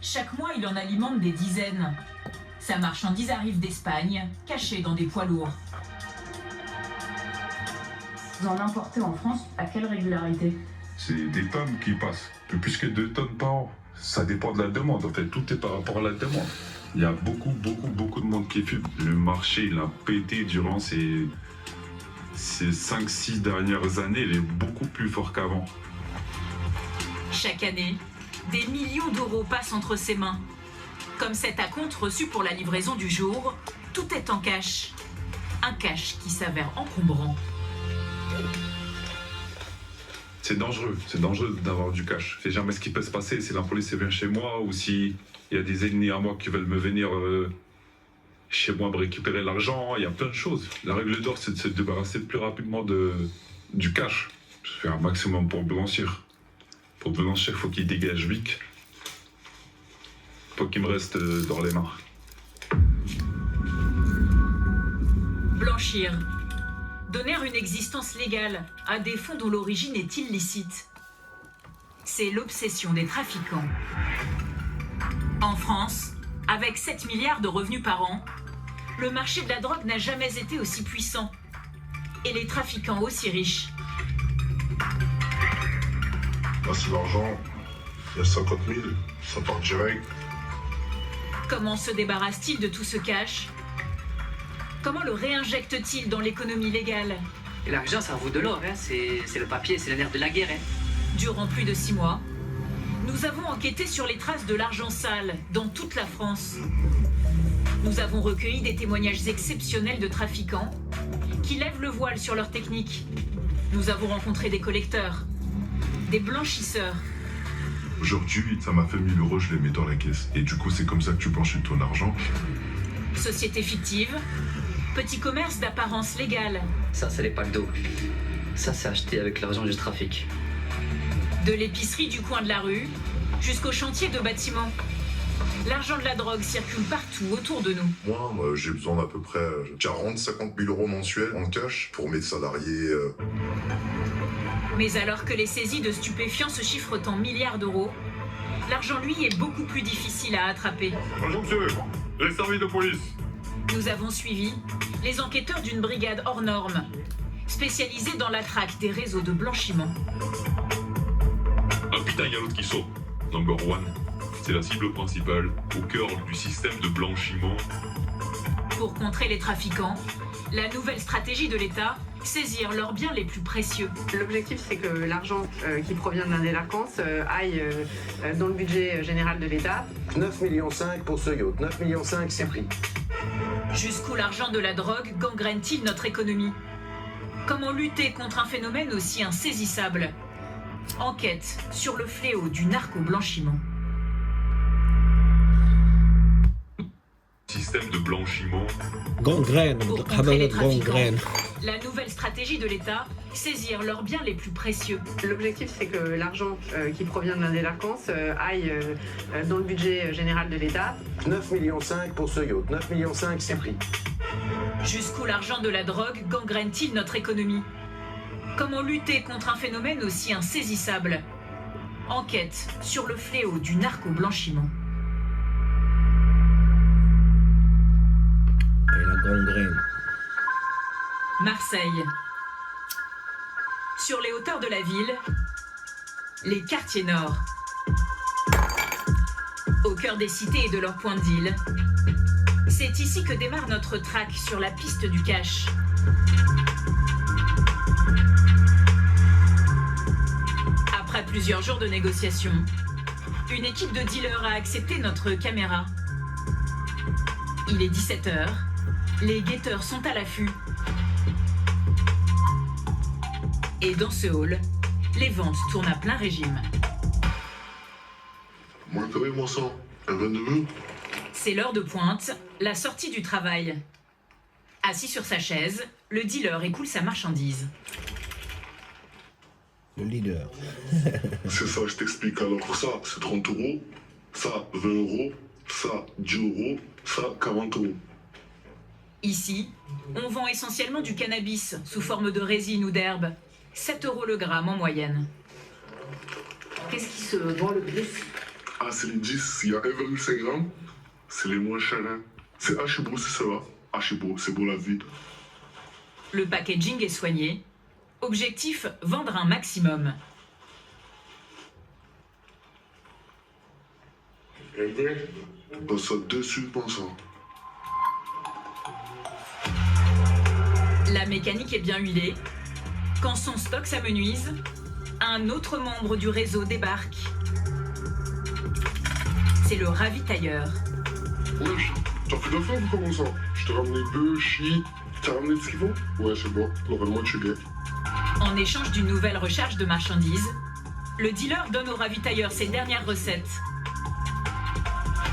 Chaque mois, il en alimente des dizaines. Sa marchandise arrive d'Espagne, cachée dans des poids lourds. Vous en importez en France, à quelle régularité? C'est des tonnes qui passent, un peu plus que 2 tonnes par an. Ça dépend de la demande, en fait, tout est par rapport à la demande. Il y a beaucoup de monde qui fume. Le marché, il a pété durant ces 5-6 dernières années, il est beaucoup plus fort qu'avant. Chaque année, des millions d'euros passent entre ses mains. Comme cet acompte reçu pour la livraison du jour, tout est en cash. Un cash qui s'avère encombrant. C'est dangereux d'avoir du cash. Je sais jamais ce qui peut se passer si la police vient chez moi ou si il y a des ennemis à moi qui veulent me venir chez moi me récupérer l'argent. Il y a plein de choses. La règle d'or, c'est de se débarrasser plus rapidement du cash. Je fais un maximum pour blanchir. Pour blanchir, il faut qu'il dégage vite. Faut qu'il me reste dans les mains. Blanchir. Donner une existence légale à des fonds dont l'origine est illicite. C'est l'obsession des trafiquants. En France, avec 7 milliards de revenus par an, le marché de la drogue n'a jamais été aussi puissant. Et les trafiquants aussi riches. Là, c'est l'argent. Il y a 50 000, ça part direct. Comment se débarrasse-t-il de tout ce cash ? Comment le réinjecte-t-il dans l'économie légale ? Et l'argent, ça vaut de l'or, hein. C'est le papier, c'est le nerf de la guerre. Hein. Durant plus de 6 mois, nous avons enquêté sur les traces de l'argent sale dans toute la France. Nous avons recueilli des témoignages exceptionnels de trafiquants qui lèvent le voile sur leur technique. Nous avons rencontré des collecteurs, des blanchisseurs. Aujourd'hui, ça m'a fait 1000 euros, je les mets dans la caisse. Et du coup, c'est comme ça que tu blanchis ton argent. Société fictive, petit commerce d'apparence légale. Ça, c'est les packs d'eau. Ça, c'est acheté avec l'argent du trafic. De l'épicerie du coin de la rue jusqu'au chantier de bâtiments. L'argent de la drogue circule partout autour de nous. Moi, j'ai besoin d'à peu près 40-50 000 euros mensuels en cash pour mes salariés. Mais alors que les saisies de stupéfiants se chiffrent en milliards d'euros, l'argent, lui, est beaucoup plus difficile à attraper. Bonjour monsieur, les services de police. Nous avons suivi les enquêteurs d'une brigade hors norme, spécialisée dans la traque des réseaux de blanchiment. Ah putain, il y a l'autre qui saute. Number one. C'est la cible principale, au cœur du système de blanchiment. Pour contrer les trafiquants, la nouvelle stratégie de l'État, saisir leurs biens les plus précieux. L'objectif, c'est que l'argent qui provient de la délinquance aille dans le budget général de l'État. 9,5 millions pour ce yacht. 9,5 millions, c'est pris. Jusqu'où l'argent de la drogue gangrène-t-il notre économie ? Comment lutter contre un phénomène aussi insaisissable ? Enquête sur le fléau du narco-blanchiment. Système de blanchiment. Gangrène, Pour contrer les trafiquants, gangrène. la nouvelle stratégie de l'État, saisir leurs biens les plus précieux. L'objectif, c'est que l'argent qui provient de la délinquance aille dans le budget général de l'État. 9,5 millions pour ce yacht. 9,5 millions, c'est pris. Jusqu'où l'argent de la drogue gangrène-t-il notre économie ? Comment lutter contre un phénomène aussi insaisissable ? Enquête sur le fléau du narco-blanchiment. Et la gangrène. Marseille. Sur les hauteurs de la ville, les quartiers nord. Au cœur des cités et de leurs points de deal, c'est ici que démarre notre traque sur la piste du cash. Après plusieurs jours de négociations, une équipe de dealers a accepté notre caméra. Il est 17h, les guetteurs sont à l'affût. Et dans ce hall, les ventes tournent à plein régime. Moi, moi ça. Un 22. C'est l'heure de pointe, la sortie du travail. Assis sur sa chaise, le dealer écoule sa marchandise. Le leader. C'est ça, je t'explique. Alors, ça, c'est 30 euros. Ça, 20 euros. Ça, 10 euros. Ça, 40 euros. Ici, on vend essentiellement du cannabis sous forme de résine ou d'herbe. 7 € le gramme en moyenne. Qu'est-ce qui se vend le plus? Ah, c'est les 10, il y a 1,5 g. C'est les moins chers. Hein. C'est Haribo, c'est ça va. Haribo, c'est beau la vie. Le packaging est soigné. Objectif, vendre un maximum. On passe ça dessus, pense ça. La mécanique est bien huilée. Quand son stock s'amenuise, un autre membre du réseau débarque. C'est le ravitailleur. Wesh, t'as fait d'affaires ou comment ça? Je t'ai ramené bœuf, shit. T'as ramené ce qu'il faut? Ouais, c'est bon. Normalement, tu es bien. En échange d'une nouvelle recharge de marchandises, le dealer donne au ravitailleur ses dernières recettes.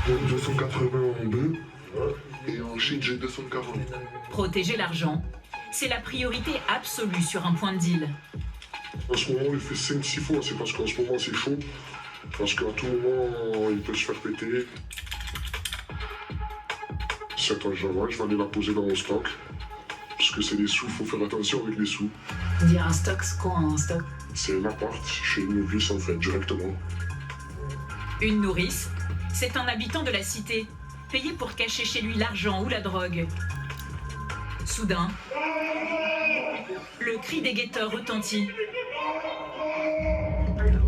Donc 280 en bœuf. Et en shit, j'ai 240. Protéger l'argent, c'est la priorité absolue sur un point de deal. En ce moment, il fait 5-6 fois. C'est parce qu'en ce moment, c'est chaud. Parce qu'à tout moment, il peut se faire péter. Cet argent-là, je vais aller la poser dans mon stock. Parce que c'est des sous, faut faire attention avec les sous. Dire un stock, c'est quoi un stock? C'est un appart, chez une nourrice en fait, directement. Une nourrice, c'est un habitant de la cité, payé pour cacher chez lui l'argent ou la drogue. Soudain, le cri des guetteurs retentit.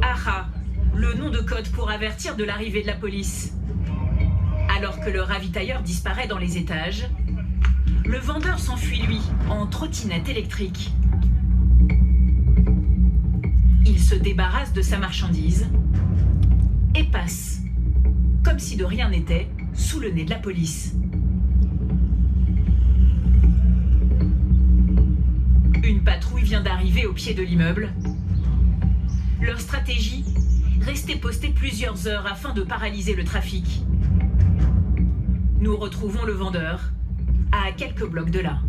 Aha, le nom de code pour avertir de l'arrivée de la police. Alors que le ravitailleur disparaît dans les étages, le vendeur s'enfuit lui, en trottinette électrique. Il se débarrasse de sa marchandise et passe, comme si de rien n'était, sous le nez de la police. Une patrouille vient d'arriver au pied de l'immeuble. Leur stratégie, rester postés plusieurs heures afin de paralyser le trafic. Nous retrouvons le vendeur à quelques blocs de là.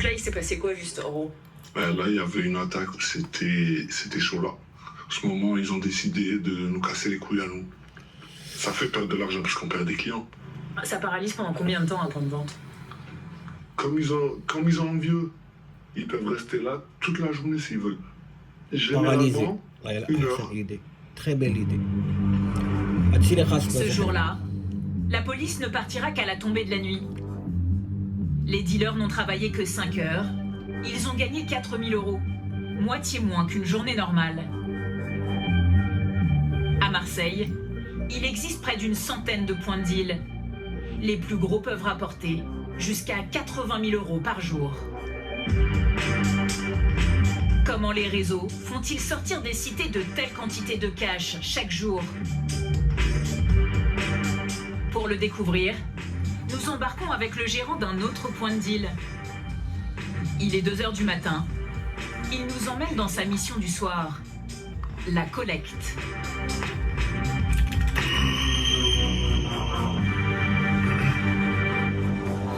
Là, il s'est passé quoi juste en gros? Là, il y avait une attaque, c'était chaud là. En ce moment, ils ont décidé de nous casser les couilles à nous. Ça fait perdre de l'argent parce qu'on perd des clients. Ça paralyse pendant combien de temps un point de vente? Comme ils ont envieux, ils peuvent rester là toute la journée s'ils veulent. Paralysé. Généralement, Ouais, une excellente heure. idée. Très belle idée. Ce jour-là, la police ne partira qu'à la tombée de la nuit. Les dealers n'ont travaillé que 5 heures. Ils ont gagné 4 000 €, moitié moins qu'une journée normale. À Marseille, il existe près d'une centaine de points de deal. Les plus gros peuvent rapporter jusqu'à 80 000 € par jour. Comment les réseaux font-ils sortir des cités de telles quantités de cash chaque jour? Pour le découvrir, nous embarquons avec le gérant d'un autre point de deal. Il est 2 h du matin. Il nous emmène dans sa mission du soir, la collecte.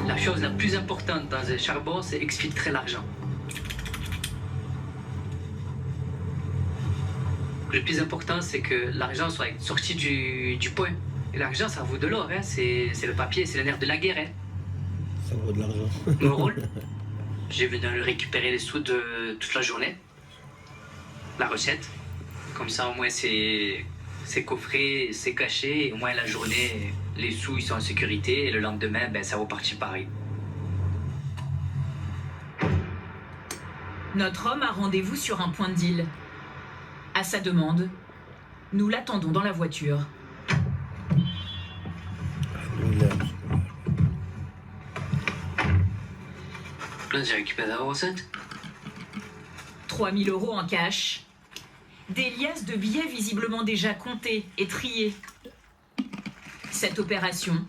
La chose la plus importante dans un charbon, c'est exfiltrer l'argent. Le plus important, c'est que l'argent soit sorti du point. Et l'argent, ça vaut de l'or, hein. C'est le papier, c'est le nerf de la guerre. Hein. Ça vaut de l'argent. Mon rôle, j'ai venu récupérer les sous de toute la journée. La recette. Comme ça, au moins, c'est coffré, c'est caché. Et au moins, la journée, les sous, ils sont en sécurité. Et le lendemain, ça repartit pareil. Notre homme a rendez-vous sur un point de deal. À sa demande, nous l'attendons dans la voiture. Là, j'ai récupéré la recette. 3 000 € en cash. Des liasses de billets visiblement déjà comptés et triés. Cette opération,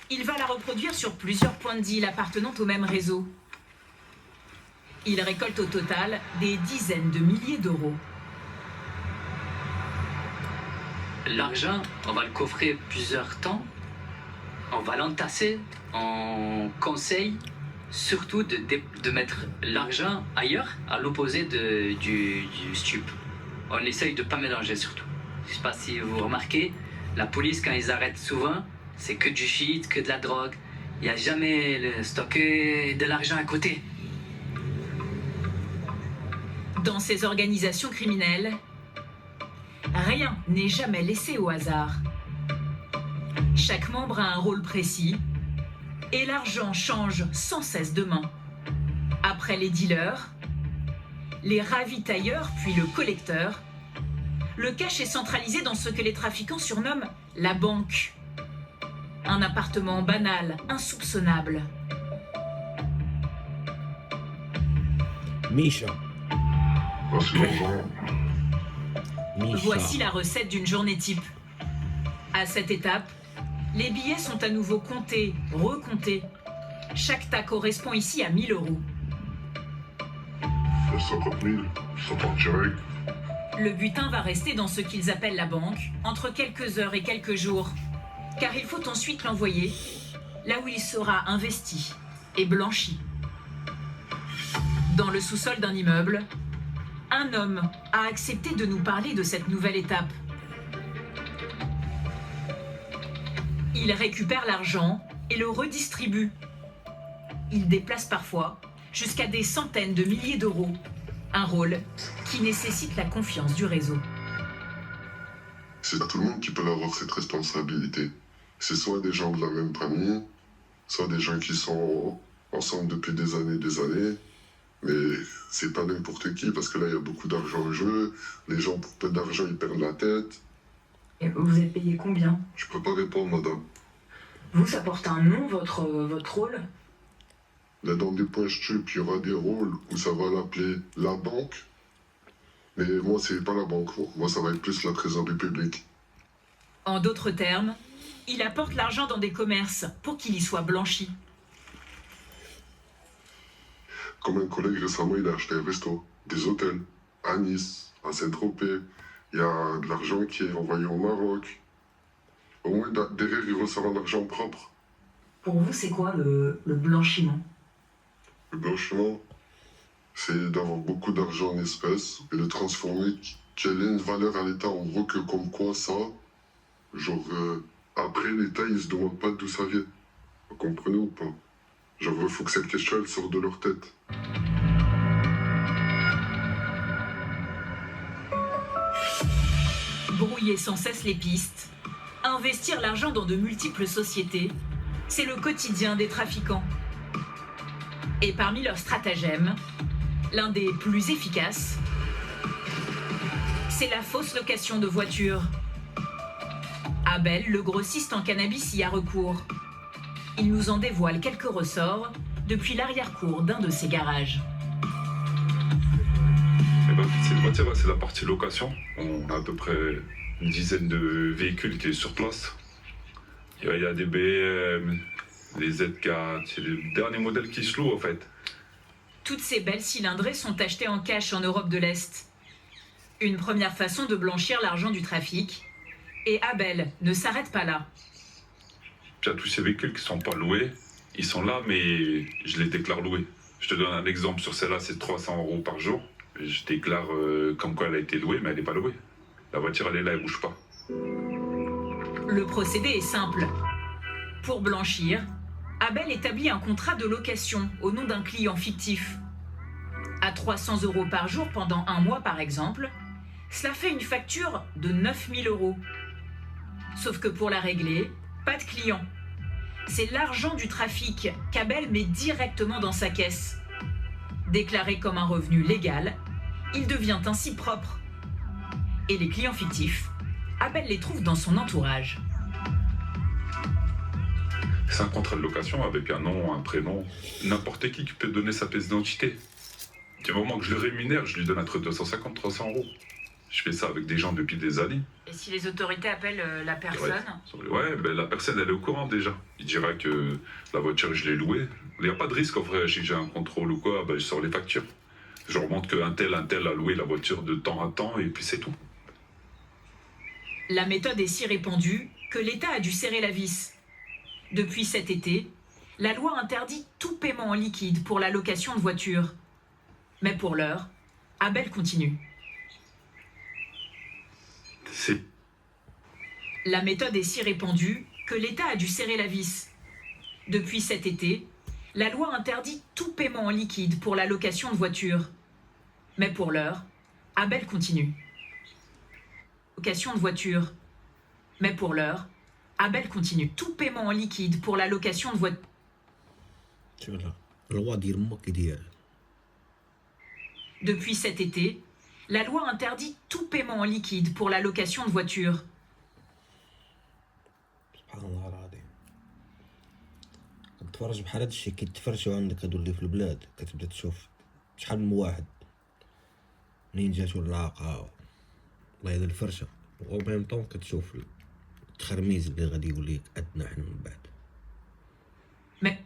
il va la reproduire sur plusieurs points de deal appartenant au même réseau. Il récolte au total des dizaines de milliers d'euros. L'argent, on va le coffrer plusieurs temps. On va l'entasser. On conseille surtout de mettre l'argent ailleurs, à l'opposé du stup. On essaye de ne pas mélanger surtout. Je ne sais pas si vous remarquez, la police, quand ils arrêtent souvent, c'est que du shit, que de la drogue. Il n'y a jamais stocké de l'argent à côté. Dans ces organisations criminelles, Rien n'est jamais laissé au hasard. Chaque membre a un rôle précis et l'argent change sans cesse de main. Après les dealers, les ravitailleurs puis le collecteur, le cash est centralisé dans ce que les trafiquants surnomment la banque. Un appartement banal, insoupçonnable. Misha. Voici l'argent. Misha. Voici la recette d'une journée type. À cette étape, les billets sont à nouveau comptés, recomptés. Chaque tas correspond ici à 1 000 €. Il y a 50 000, ça part direct. Le butin va rester dans ce qu'ils appellent la banque entre quelques heures et quelques jours, car il faut ensuite l'envoyer là où il sera investi et blanchi. Dans le sous-sol d'un immeuble, un homme a accepté de nous parler de cette nouvelle étape. Il récupère l'argent et le redistribue. Il déplace parfois jusqu'à des centaines de milliers d'euros. Un rôle qui nécessite la confiance du réseau. C'est pas tout le monde qui peut avoir cette responsabilité. C'est soit des gens de la même famille, soit des gens qui sont ensemble depuis des années. Mais c'est pas n'importe qui, parce que là, il y a beaucoup d'argent en jeu. Les gens, pour peu d'argent, ils perdent la tête. Et vous êtes payé combien? Je peux pas répondre, madame. Vous, ça porte un nom, votre rôle? Là, dans des points stup, il y aura des rôles où ça va l'appeler la banque. Mais moi, c'est pas la banque. Moi, ça va être plus la trésorerie publique. En d'autres termes, il apporte l'argent dans des commerces pour qu'il y soit blanchi. Comme un collègue récemment, il a acheté un resto, des hôtels, à Nice, à Saint-Tropez. Il y a de l'argent qui est envoyé au Maroc. Au moins, derrière, il ressort un argent propre. Pour vous, c'est quoi le blanchiment? Le blanchiment, c'est d'avoir beaucoup d'argent en espèces et de transformer, qu'elle ait une valeur à l'État. En gros, que comme quoi ça, genre, après, l'État, il se demande pas d'où ça vient. Vous comprenez ou pas? Genre, il faut que cette question, elle sorte de leur tête. Brouiller sans cesse les pistes, investir l'argent dans de multiples sociétés, c'est le quotidien des trafiquants. Et parmi leurs stratagèmes, l'un des plus efficaces, c'est la fausse location de voitures. Abel, le grossiste en cannabis, y a recours. Il nous en dévoile quelques ressorts depuis l'arrière-cour d'un de ses garages. Cette voiture, c'est la partie location. On a à peu près une dizaine de véhicules qui sont sur place. Il y a des BM, des Z4, c'est les derniers modèles qui se louent en fait. Toutes ces belles cylindrées sont achetées en cash en Europe de l'Est. Une première façon de blanchir l'argent du trafic. Et Abel ne s'arrête pas là. Il y a tous ces véhicules qui ne sont pas loués. Ils sont là, mais je les déclare loués. Je te donne un exemple. Sur celle-là, c'est 300 € par jour. Je déclare comme quoi elle a été louée, mais elle n'est pas louée. La voiture, elle est là, elle ne bouge pas. Le procédé est simple. Pour blanchir, Abel établit un contrat de location au nom d'un client fictif. À 300 € par jour pendant 1 mois, par exemple, cela fait une facture de 9 000 €. Sauf que pour la régler, pas de client. C'est l'argent du trafic qu'Abel met directement dans sa caisse. Déclaré comme un revenu légal, il devient ainsi propre. Et les clients fictifs, Abel les trouve dans son entourage. C'est un contrat de location avec un nom, un prénom. N'importe qui peut donner sa pièce d'identité. Du moment que je le rémunère, je lui donne entre 250 et 300 €. Je fais ça avec des gens depuis des années. Et si les autorités appellent la personne? Ouais, ben la personne, elle est au courant déjà. Il dira que la voiture, je l'ai louée. Il n'y a pas de risque, en vrai. Si j'ai un contrôle ou quoi, ben, je sors les factures. Je remonte qu'un tel a loué la voiture de temps à temps, et puis c'est tout. La méthode est si répandue que l'État a dû serrer la vis. Depuis cet été, la loi interdit tout paiement en liquide pour la location de voitures. Mais pour l'heure, Abel continue. La méthode est si répandue que l'État a dû serrer la vis. Depuis cet été, la loi interdit tout paiement en liquide pour la location de voitures. Mais pour l'heure, Abel continue. location de voiture. Mais pour l'heure, Abel continue tout paiement en liquide pour la location de voiture. Depuis cet été, la loi interdit tout paiement en liquide pour la location de voiture. سبحان الله العظيم. كتفرج بحال هاد الشيء كيتفرجوا عندك هادو اللي في البلاد، كتبدا تشوف شحال من واحد منين جاتو العاقة الله يهدي الفرشة، و ميم طون كتشوف التخرميز اللي غادي يولي يتأدنا حنا من بعد. Mais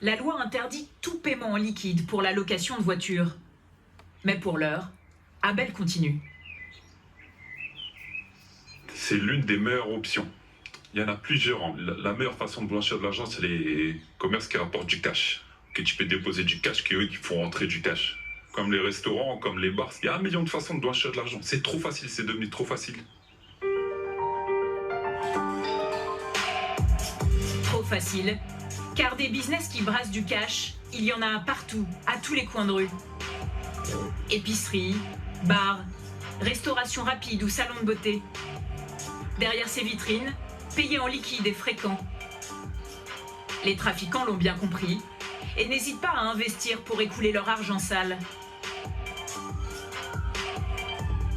la loi interdit tout paiement en liquide pour la location de voiture. Mais pour l'heure, Abel continue. C'est l'une des meilleures options. Il y en a plusieurs. La meilleure façon de blanchir de l'argent, c'est les commerces qui rapportent du cash. Que tu peux déposer du cash, qui eux qui font rentrer du cash. Comme les restaurants, comme les bars. Il y a 1 million de façons de blanchir de l'argent. C'est trop facile, c'est devenu trop facile. Trop facile, car des business qui brassent du cash, il y en a partout, à tous les coins de rue. Épicerie, bar, restauration rapide ou salon de beauté. Derrière ces vitrines, payer en liquide est fréquent. Les trafiquants l'ont bien compris et n'hésitent pas à investir pour écouler leur argent sale.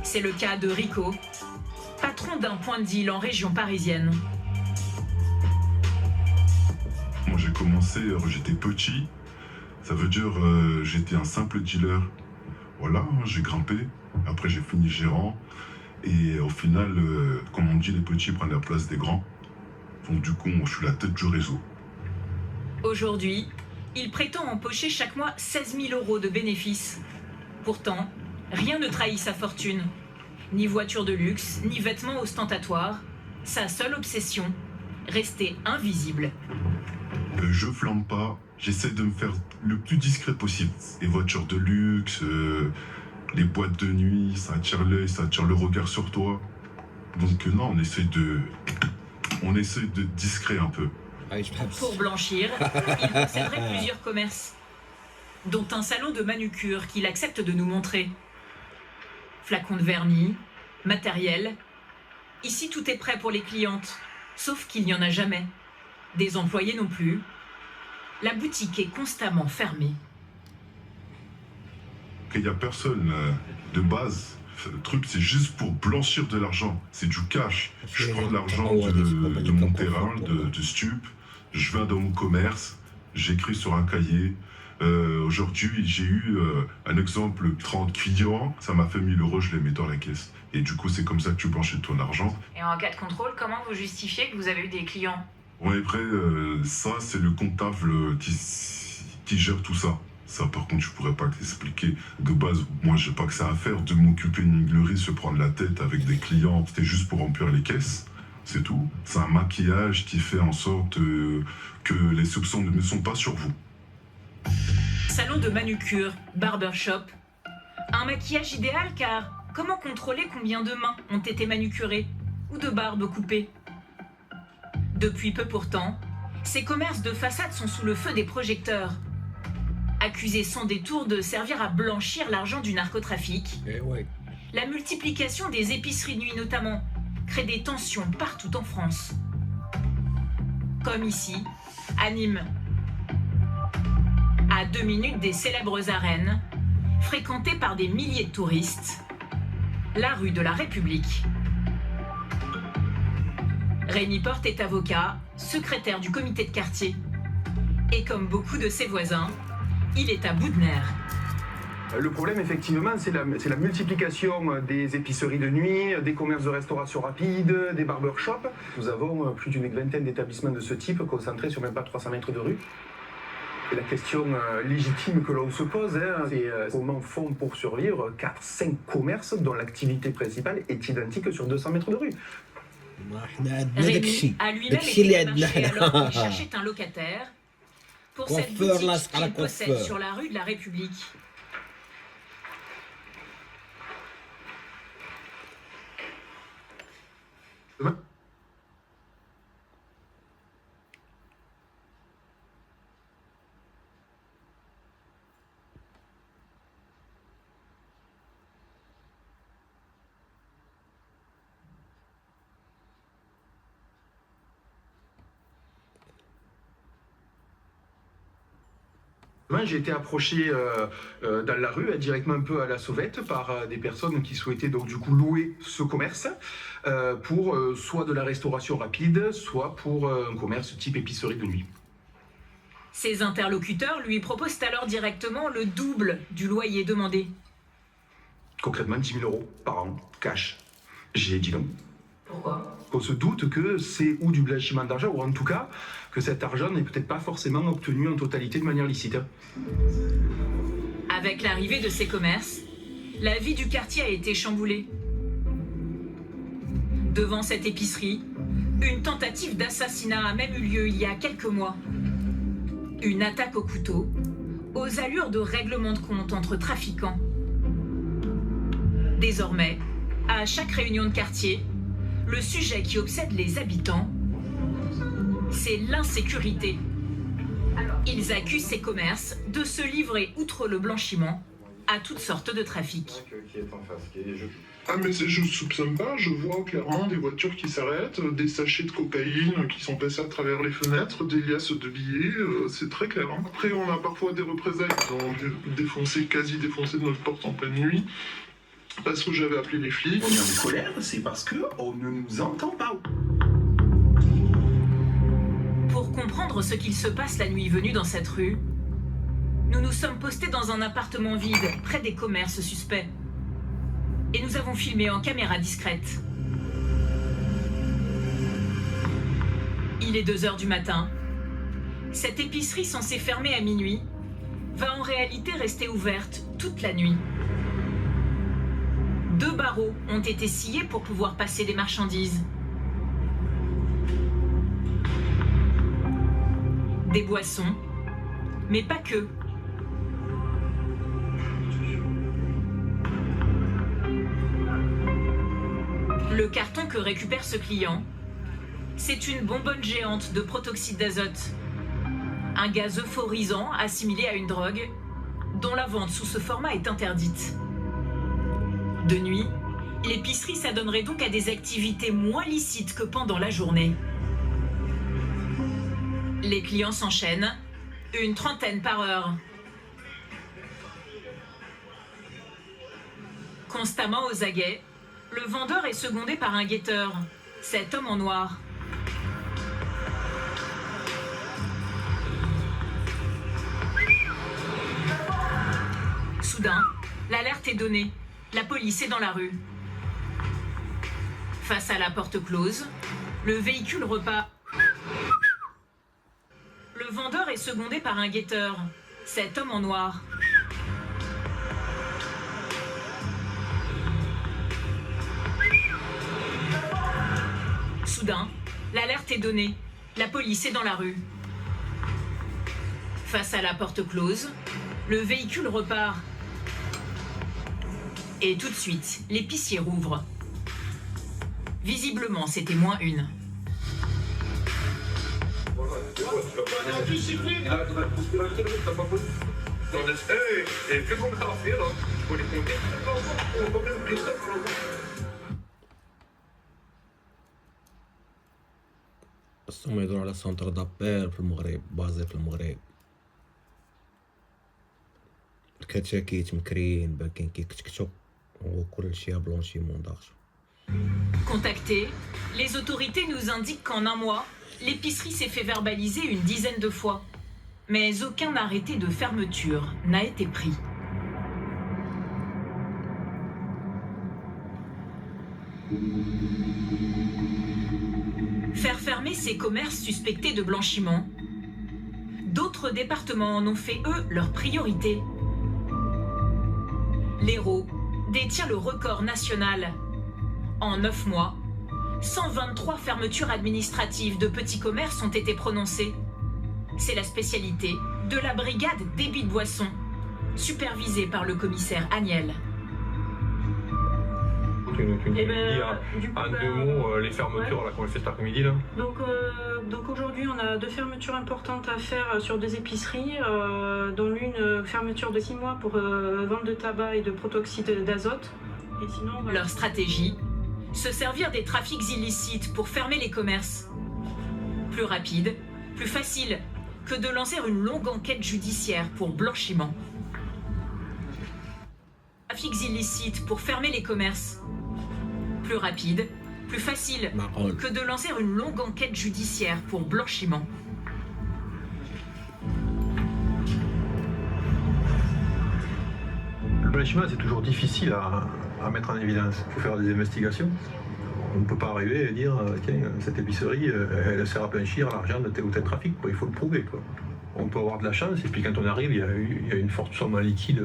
C'est le cas de Rico, patron d'un point de deal en région parisienne. Moi j'ai commencé, j'étais petit, ça veut dire j'étais un simple dealer. Voilà, j'ai grimpé, après j'ai fini gérant, et au final, comme on dit, les petits prennent la place des grands. Donc du coup, moi, je suis la tête du réseau. Aujourd'hui, il prétend empocher chaque mois 16 000 € de bénéfices. Pourtant, rien ne trahit sa fortune. Ni voiture de luxe, ni vêtements ostentatoires. Sa seule obsession, rester invisible. Je flambe pas, j'essaie de me faire le plus discret possible. Les voitures de luxe, les boîtes de nuit, ça attire l'œil, ça attire le regard sur toi. Donc non, on essaie de discret un peu. Pour blanchir, il posséderait plusieurs commerces, dont un salon de manucure qu'il accepte de nous montrer. Flacons de vernis, matériel. Ici, tout est prêt pour les clientes, sauf qu'il n'y en a jamais. Des employés non plus. La boutique est constamment fermée. Il n'y a personne de base. Le truc, c'est juste pour blanchir de l'argent. C'est du cash. Je prends de l'argent de mon terrain, de stup. Je vais dans mon commerce. J'écris sur un cahier. Aujourd'hui, j'ai eu un exemple, 30 clients. Ça m'a fait 1 000 €, je les mets dans la caisse. Et du coup, c'est comme ça que tu blanchis ton argent. Et en cas de contrôle, comment vous justifiez que vous avez eu des clients? Ouais, après, ça, c'est le comptable qui gère tout ça. Ça, par contre, je pourrais pas t'expliquer. De base, moi, j'ai pas que ça à faire de m'occuper d'une minglerie, se prendre la tête avec des clients. C'était juste pour remplir les caisses. C'est tout. C'est un maquillage qui fait en sorte que les soupçons ne sont pas sur vous. Salon de manucure, barbershop. Un maquillage idéal car comment contrôler combien de mains ont été manucurées ou de barbes coupées? Depuis peu pourtant, ces commerces de façade sont sous le feu des projecteurs. Accusés sans détour de servir à blanchir l'argent du narcotrafic. La multiplication des épiceries de nuit notamment crée des tensions partout en France. Comme ici, à Nîmes. À 2 minutes des célèbres arènes, fréquentées par des milliers de touristes, la rue de la République. Rémi Porte est avocat, secrétaire du comité de quartier. Et comme beaucoup de ses voisins, il est à bout de nerfs. Le problème, effectivement, c'est la multiplication des épiceries de nuit, des commerces de restauration rapide, des barbershops. Nous avons plus d'une vingtaine d'établissements de ce type concentrés sur même pas 300 mètres de rue. Et la question légitime que l'on se pose, c'est comment font pour survivre 4-5 commerces dont l'activité principale est identique sur 200 mètres de rue. Rémi a lui-même été démarché alors qu'il cherchait un locataire pour cette boutique qu'il possède sur la rue de la République. J'ai été approché dans la rue, directement un peu à la sauvette, par des personnes qui souhaitaient donc du coup louer ce commerce pour soit de la restauration rapide, soit pour un commerce type épicerie de nuit. Ses interlocuteurs lui proposent alors directement le double du loyer demandé. Concrètement 10 000 € par an, cash. J'ai dit non. Pourquoi? On se doute que c'est ou du blanchiment d'argent, ou en tout cas que cet argent n'est peut-être pas forcément obtenu en totalité de manière licite. Avec l'arrivée de ces commerces, la vie du quartier a été chamboulée. Devant cette épicerie, une tentative d'assassinat a même eu lieu il y a quelques mois. Une attaque au couteau, aux allures de règlement de compte entre trafiquants. Désormais, à chaque réunion de quartier, le sujet qui obsède les habitants, c'est l'insécurité. Ils accusent ces commerces de se livrer, outre le blanchiment, à toutes sortes de trafics. Ah mais je soupçonne pas, je vois clairement des voitures qui s'arrêtent, des sachets de cocaïne qui sont passés à travers les fenêtres, des liasses de billets, c'est très clair. Après on a parfois des représailles qui ont quasi défoncé notre porte en pleine nuit, parce que j'avais appelé les flics. On est en colère, c'est parce qu'on ne nous entend pas. Pour comprendre ce qu'il se passe la nuit venue dans cette rue, nous nous sommes postés dans un appartement vide, près des commerces suspects. Et nous avons filmé en caméra discrète. Il est 2h du matin. Cette épicerie censée fermer à minuit va en réalité rester ouverte toute la nuit. 2 barreaux ont été sciés pour pouvoir passer des marchandises. Des boissons, mais pas que. Le carton que récupère ce client, c'est une bonbonne géante de protoxyde d'azote. Un gaz euphorisant assimilé à une drogue dont la vente sous ce format est interdite. De nuit, l'épicerie s'adonnerait donc à des activités moins licites que pendant la journée. Les clients s'enchaînent, une trentaine par heure. Constamment aux aguets, le vendeur est secondé par un guetteur, cet homme en noir. Soudain, l'alerte est donnée. La police est dans la rue. Face à la porte close, le véhicule repart. Le vendeur est secondé par un guetteur, cet homme en noir. Soudain, l'alerte est donnée. La police est dans la rue. Face à la porte close, le véhicule repart. Et tout de suite, l'épicier rouvre. Visiblement, c'était moins une. هم يدوروا على سنتر دابير في المغرب، بازي في المغرب. الكتاكيت مكريين باكين كيكتكتو وكلشي بلونشيمون دارجون. Contactés, les autorités nous indiquent qu'en un mois, l'épicerie s'est fait verbaliser une dizaine de fois. Mais aucun arrêté de fermeture n'a été pris. Faire fermer ces commerces suspectés de blanchiment, d'autres départements en ont fait, eux, leur priorité. L'Hérault détient le record national. En 9 mois, 123 fermetures administratives de petits commerces ont été prononcées. C'est la spécialité de la brigade débit de boissons, supervisée par le commissaire Agnel. Tu nous dis en 2 mots les fermetures là qu'on a fait cet après-midi là. Donc aujourd'hui on a 2 fermetures importantes à faire sur 2 épiceries, dont l'une fermeture de 6 mois pour vente de tabac et de protoxyde d'azote. Et sinon, voilà. Leur stratégie, se servir des trafics illicites pour fermer les commerces. Plus rapide, plus facile, que de lancer une longue enquête judiciaire pour blanchiment. Trafics illicites pour fermer les commerces. Plus rapide, plus facile que de lancer une longue enquête judiciaire pour blanchiment. Le blanchiment, c'est toujours difficile à mettre en évidence. Il faut faire des investigations. On ne peut pas arriver et dire, tiens, cette épicerie, elle sert à blanchir l'argent de tel ou tel trafic. Quoi. Il faut le prouver. Quoi. On peut avoir de la chance, et puis quand on arrive, il y a une forte somme en liquide.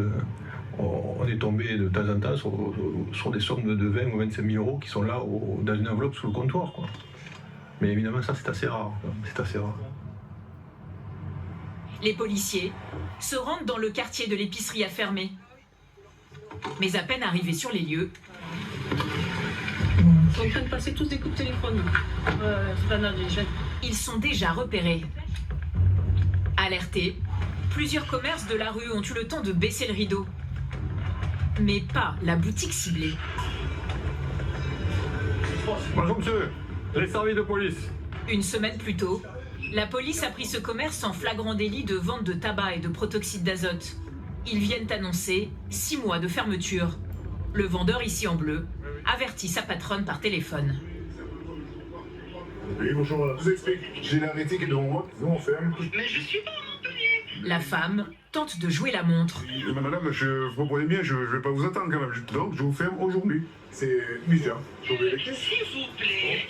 On est tombé de temps en temps sur des sommes de 20 ou 25 000 euros qui sont là dans une enveloppe sous le comptoir. Quoi. Mais évidemment, ça, c'est assez rare. Quoi. C'est assez rare. Les policiers se rendent dans le quartier de l'épicerie à fermer. Mais à peine arrivés sur les lieux, Ils sont en train de passer tous des coups de téléphone. Ils sont déjà repérés. Alertés, plusieurs commerces de la rue ont eu le temps de baisser le rideau. Mais pas la boutique ciblée. Bonjour monsieur, les services de police. Une semaine plus tôt, la police a pris ce commerce en flagrant délit de vente de tabac et de protoxyde d'azote. Ils viennent annoncer 6 mois de fermeture. Le vendeur, ici en bleu, avertit sa patronne par téléphone. Oui, bonjour, je vous explique. J'ai l'arrêté qui est devant moi, nous on ferme. Mais je suis pas La femme tente de jouer la montre. Madame, vous comprenez bien, je vais pas vous attendre quand même. Donc je vous ferme aujourd'hui. C'est bizarre. S'il vous plaît,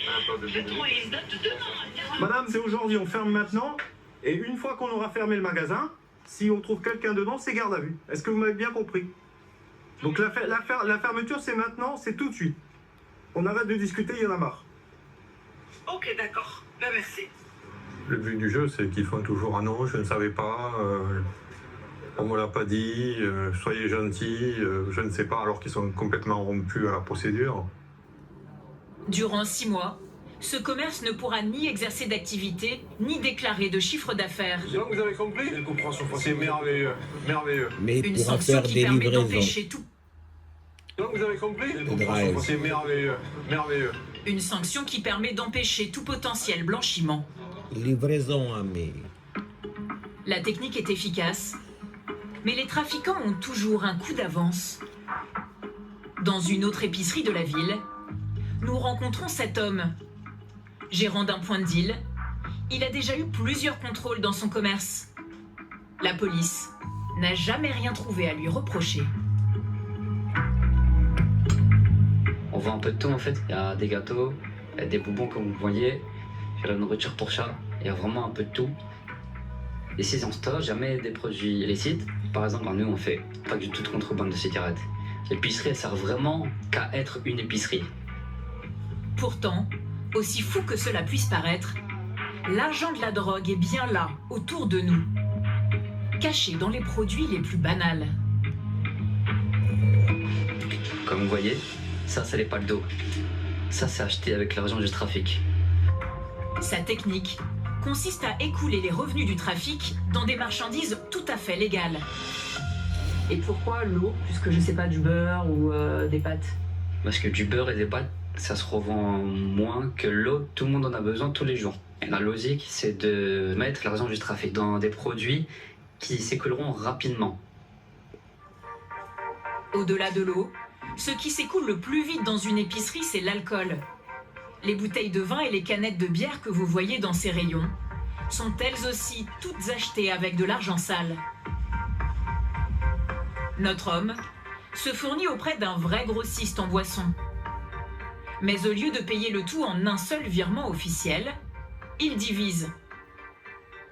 je trouve les dates demain. Madame, c'est aujourd'hui, on ferme maintenant. Et une fois qu'on aura fermé le magasin, si on trouve quelqu'un dedans, c'est garde à vue. Est-ce que vous m'avez bien compris? Donc la fermeture, c'est maintenant, c'est tout de suite. On arrête de discuter, il y en a marre. Ok, d'accord. Ben, merci. Le but du jeu, c'est qu'ils font toujours un non, je ne savais pas, on ne me l'a pas dit, soyez gentils, je ne sais pas, alors qu'ils sont complètement rompus à la procédure. Durant 6 mois, ce commerce ne pourra ni exercer d'activité, ni déclarer de chiffre d'affaires. Donc vous avez compris? C'est merveilleux, merveilleux. Mais Une il pourra sanction faire qui des permet livraisons. d'empêcher tout. Donc vous avez compris? drive. C'est merveilleux, merveilleux. Une sanction qui permet d'empêcher tout potentiel blanchiment. Livraison, ami. La technique est efficace, mais les trafiquants ont toujours un coup d'avance. Dans une autre épicerie de la ville, nous rencontrons cet homme. Gérant d'un point de deal, il a déjà eu plusieurs contrôles dans son commerce. La police n'a jamais rien trouvé à lui reprocher. On vend un peu de tout en fait. Il y a des gâteaux, il y a des bonbons comme vous voyez, il y a la nourriture pour chat, il y a vraiment un peu de tout. Ici on stocke jamais des produits illicites. Par exemple, nous on fait pas du tout de contrebande de cigarettes. L'épicerie elle sert vraiment qu'à être une épicerie. Pourtant, aussi fou que cela puisse paraître, l'argent de la drogue est bien là, autour de nous, caché dans les produits les plus banals. Comme vous voyez, ça c'est les packs d'eau. Ça c'est acheté avec l'argent du trafic. Sa technique consiste à écouler les revenus du trafic dans des marchandises tout à fait légales. Et pourquoi l'eau, puisque je sais pas, du beurre ou des pâtes? Parce que du beurre et des pâtes, ça se revend moins que l'eau. Tout le monde en a besoin tous les jours. Et la logique, c'est de mettre l'argent du trafic dans des produits qui s'écouleront rapidement. Au-delà de l'eau, ce qui s'écoule le plus vite dans une épicerie, c'est l'alcool. Les bouteilles de vin et les canettes de bière que vous voyez dans ces rayons sont elles aussi toutes achetées avec de l'argent sale. Notre homme se fournit auprès d'un vrai grossiste en boissons. Mais au lieu de payer le tout en un seul virement officiel, il divise.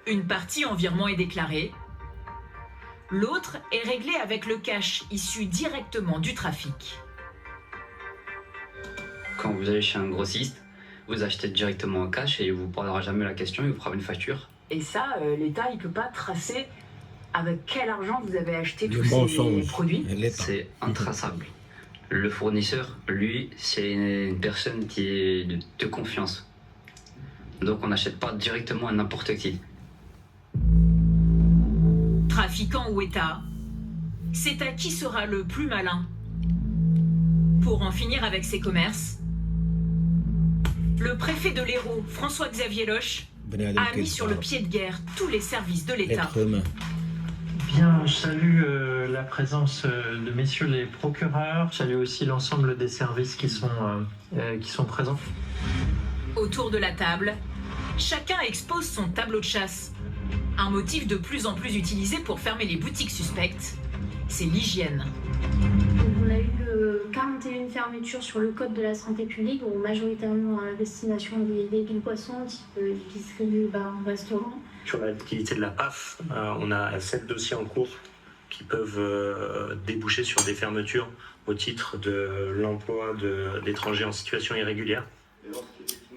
Une partie en virement est déclarée, l'autre est réglée avec le cash issu directement du trafic. Quand vous allez chez un grossiste, vous achetez directement en cash et il vous posera jamais la question, il vous fera une facture. Et ça, l'État, il peut pas tracer avec quel argent vous avez acheté tous ces produits? C'est intraçable. Le fournisseur, lui, c'est une personne qui est de confiance. Donc on n'achète pas directement à n'importe qui. Trafiquant ou État, c'est à qui sera le plus malin. Pour en finir avec ces commerces, Le préfet de l'Hérault, François-Xavier Loche, a mis sur le pied de guerre tous les services de l'État. Bien, je salue la présence de messieurs les procureurs. Je salue aussi l'ensemble des services qui sont présents. Autour de la table, chacun expose son tableau de chasse. Un motif de plus en plus utilisé pour fermer les boutiques suspectes, c'est l'hygiène. On a eu 41 fermetures sur le code de la santé publique, donc majoritairement à destination des poissons, type épicerie, bar, restaurant. Sur l'activité de la PAF, on a 7 dossiers en cours qui peuvent déboucher sur des fermetures au titre de l'emploi d'étrangers en situation irrégulière.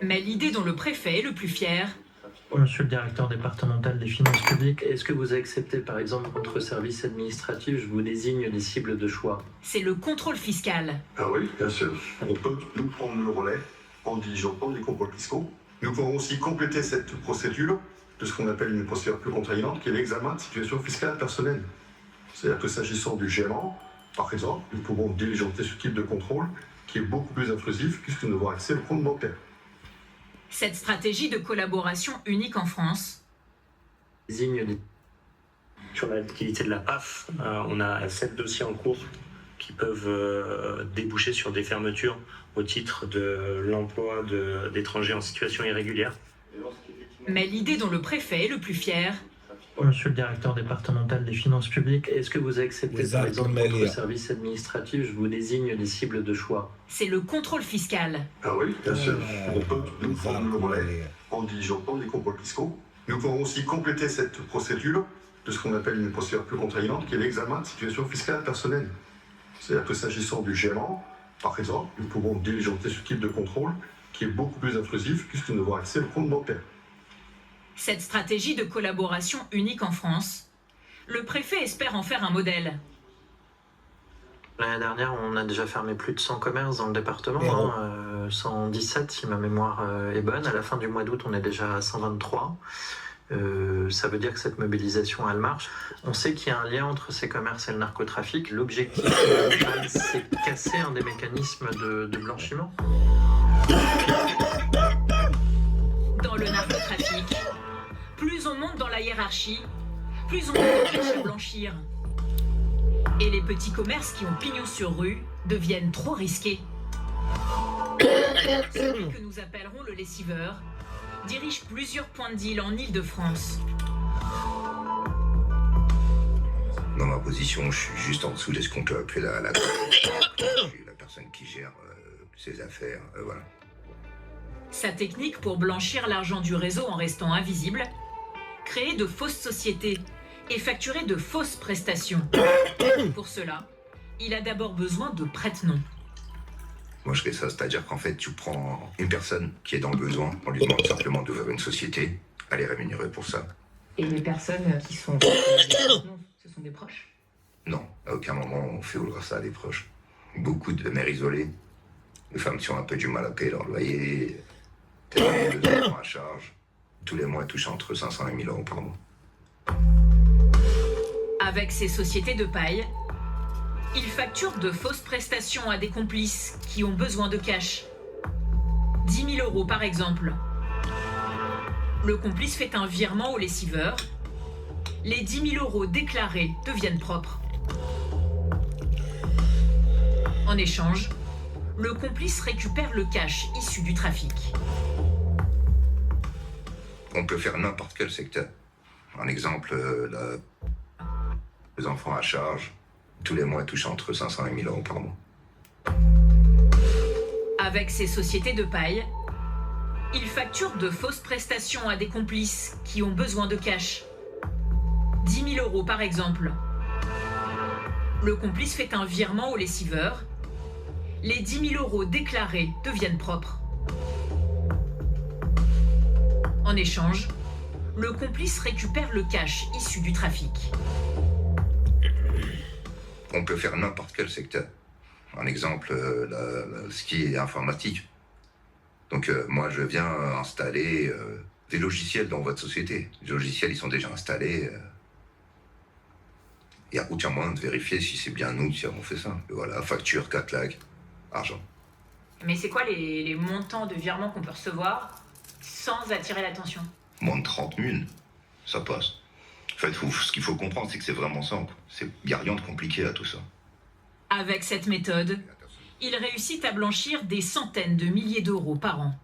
Mais l'idée dont le préfet est le plus fier... Monsieur le directeur départemental des finances publiques, est-ce que vous acceptez par exemple votre service administratif, je vous désigne les cibles de choix? C'est le contrôle fiscal. Ah oui, bien sûr. On peut nous prendre le relais en diligentant les contrôles fiscaux. Nous pouvons aussi compléter cette procédure de ce qu'on appelle une procédure plus contraignante, qui est l'examen de situation fiscale personnelle. C'est-à-dire que s'agissant du gérant, par exemple, nous pouvons diligenter ce type de contrôle qui est beaucoup plus intrusif puisque nous avons accès au compte bancaire. Cette stratégie de collaboration unique en France. Sur l'activité de la PAF, on a 7 dossiers en cours qui peuvent déboucher sur des fermetures au titre de l'emploi d'étrangers en situation irrégulière. Mais l'idée dont le préfet est le plus fier... Monsieur le directeur départemental des finances publiques, est-ce que vous acceptez par exemple votre service administratif, je vous désigne les cibles de choix? C'est le contrôle fiscal. Ah oui, bien sûr. On peut nous prendre le relais en diligentant les contrôles fiscaux. Nous pouvons aussi compléter cette procédure de ce qu'on appelle une procédure plus contraignante, qui est l'examen de situation fiscale personnelle. C'est-à-dire que s'agissant du gérant, par exemple, nous pouvons diligenter ce type de contrôle qui est beaucoup plus intrusif puisque nous avons accès au compte bancaire. Cette stratégie de collaboration unique en France, le préfet espère en faire un modèle. L'année dernière, on a déjà fermé plus de 100 commerces dans le département, 117 si ma mémoire est bonne. À la fin du mois d'août, on est déjà à 123. Ça veut dire que cette mobilisation, elle marche. On sait qu'il y a un lien entre ces commerces et le narcotrafic. L'objectif, c'est de casser un des mécanismes de blanchiment. Dans le narcotrafic, plus on monte dans la hiérarchie, plus on empêche à blanchir. Et les petits commerces qui ont pignon sur rue deviennent trop risqués. Celui que nous appellerons le lessiveur dirige plusieurs points de deal en Île-de-France. Dans ma position, je suis juste en dessous de ce qu'on peut appeler la je suis la personne qui gère ses affaires, voilà. Sa technique pour blanchir l'argent du réseau en restant invisible, créer de fausses sociétés et facturer de fausses prestations. Pour cela, il a d'abord besoin de prête-noms. Moi, je fais ça, c'est-à-dire qu'en fait, tu prends une personne qui est dans le besoin, on lui demande simplement d'ouvrir une société, elle est rémunérée pour ça. Et les personnes qui sont... ce sont des proches? Non, à aucun moment on fait ouvrir ça à des proches. Beaucoup de mères isolées, de femmes qui ont un peu du mal à payer leur loyer, des enfants à charge. Tous les mois, touchent entre 500 et 1000 euros par mois. Avec ces sociétés de paille, il facture de fausses prestations à des complices qui ont besoin de cash. 10 000 euros par exemple. Le complice fait un virement au lessiveur. Les 10 000 euros déclarés deviennent propres. En échange, le complice récupère le cash issu du trafic. On peut faire n'importe quel secteur. Un exemple, les enfants à charge, tous les mois touchent entre 500 et 1000 euros par mois. Avec ces sociétés de paille, il facture de fausses prestations à des complices qui ont besoin de cash. 10 000 euros par exemple. Le complice fait un virement au lessiveur. Les 10 000 euros déclarés deviennent propres. En échange, le complice récupère le cash issu du trafic. On peut faire n'importe quel secteur. Un exemple, ce qui est informatique. Donc moi, je viens installer des logiciels dans votre société. Les logiciels, ils sont déjà installés. Il n'y a aucun moyen de vérifier si c'est bien nous qui avons fait ça. Et voilà, facture, catalogue, argent. Mais c'est quoi les montants de virements qu'on peut recevoir sans attirer l'attention? Moins de 30 000, ça passe. En fait, ce qu'il faut comprendre, c'est que c'est vraiment simple. Il n'y a rien de compliqué à tout ça. Avec cette méthode, il réussit à blanchir des centaines de milliers d'euros par an.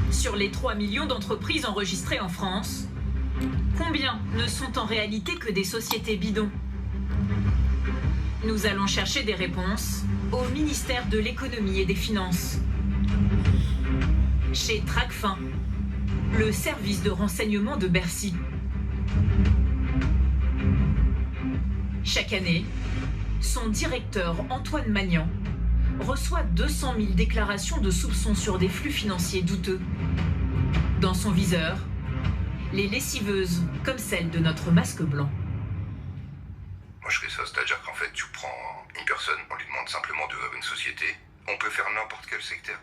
Sur les 3 millions d'entreprises enregistrées en France, combien ne sont en réalité que des sociétés bidons? Nous allons chercher des réponses au ministère de l'économie et des finances. Chez Tracfin, le service de renseignement de Bercy. Chaque année, son directeur Antoine Magnan reçoit 200 000 déclarations de soupçons sur des flux financiers douteux. Dans son viseur, les lessiveuses comme celle de notre masque blanc. Moi je fais ça, c'est-à-dire qu'en fait tu prends une personne, on lui demande simplement d'ouvrir une société, on peut faire n'importe quel secteur.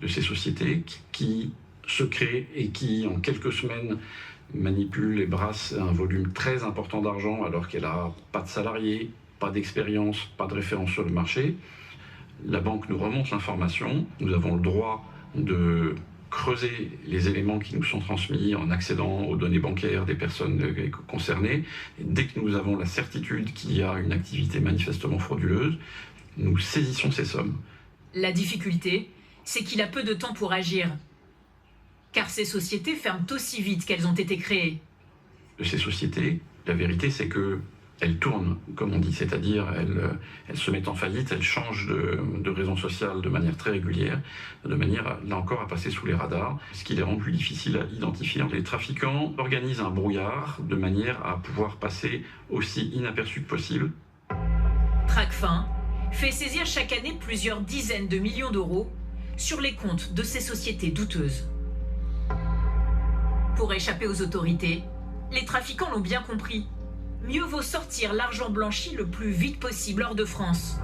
De ces sociétés qui se créent et qui en quelques semaines manipulent et brassent un volume très important d'argent alors qu'elle n'a pas de salariés, pas d'expérience, pas de référence sur le marché. La banque nous remonte l'information, nous avons le droit de creuser les éléments qui nous sont transmis en accédant aux données bancaires des personnes concernées. Et dès que nous avons la certitude qu'il y a une activité manifestement frauduleuse, nous saisissons ces sommes. La difficulté, c'est qu'il a peu de temps pour agir. Car ces sociétés ferment aussi vite qu'elles ont été créées. De ces sociétés, la vérité c'est que elles tournent, comme on dit, c'est-à-dire elles se mettent en faillite, elles changent de raison sociale de manière très régulière, de manière, là encore, à passer sous les radars, ce qui les rend plus difficiles à identifier. Les trafiquants organisent un brouillard de manière à pouvoir passer aussi inaperçu que possible. Tracfin fait saisir chaque année plusieurs dizaines de millions d'euros sur les comptes de ces sociétés douteuses. Pour échapper aux autorités, les trafiquants l'ont bien compris. Mieux vaut sortir l'argent blanchi le plus vite possible hors de France.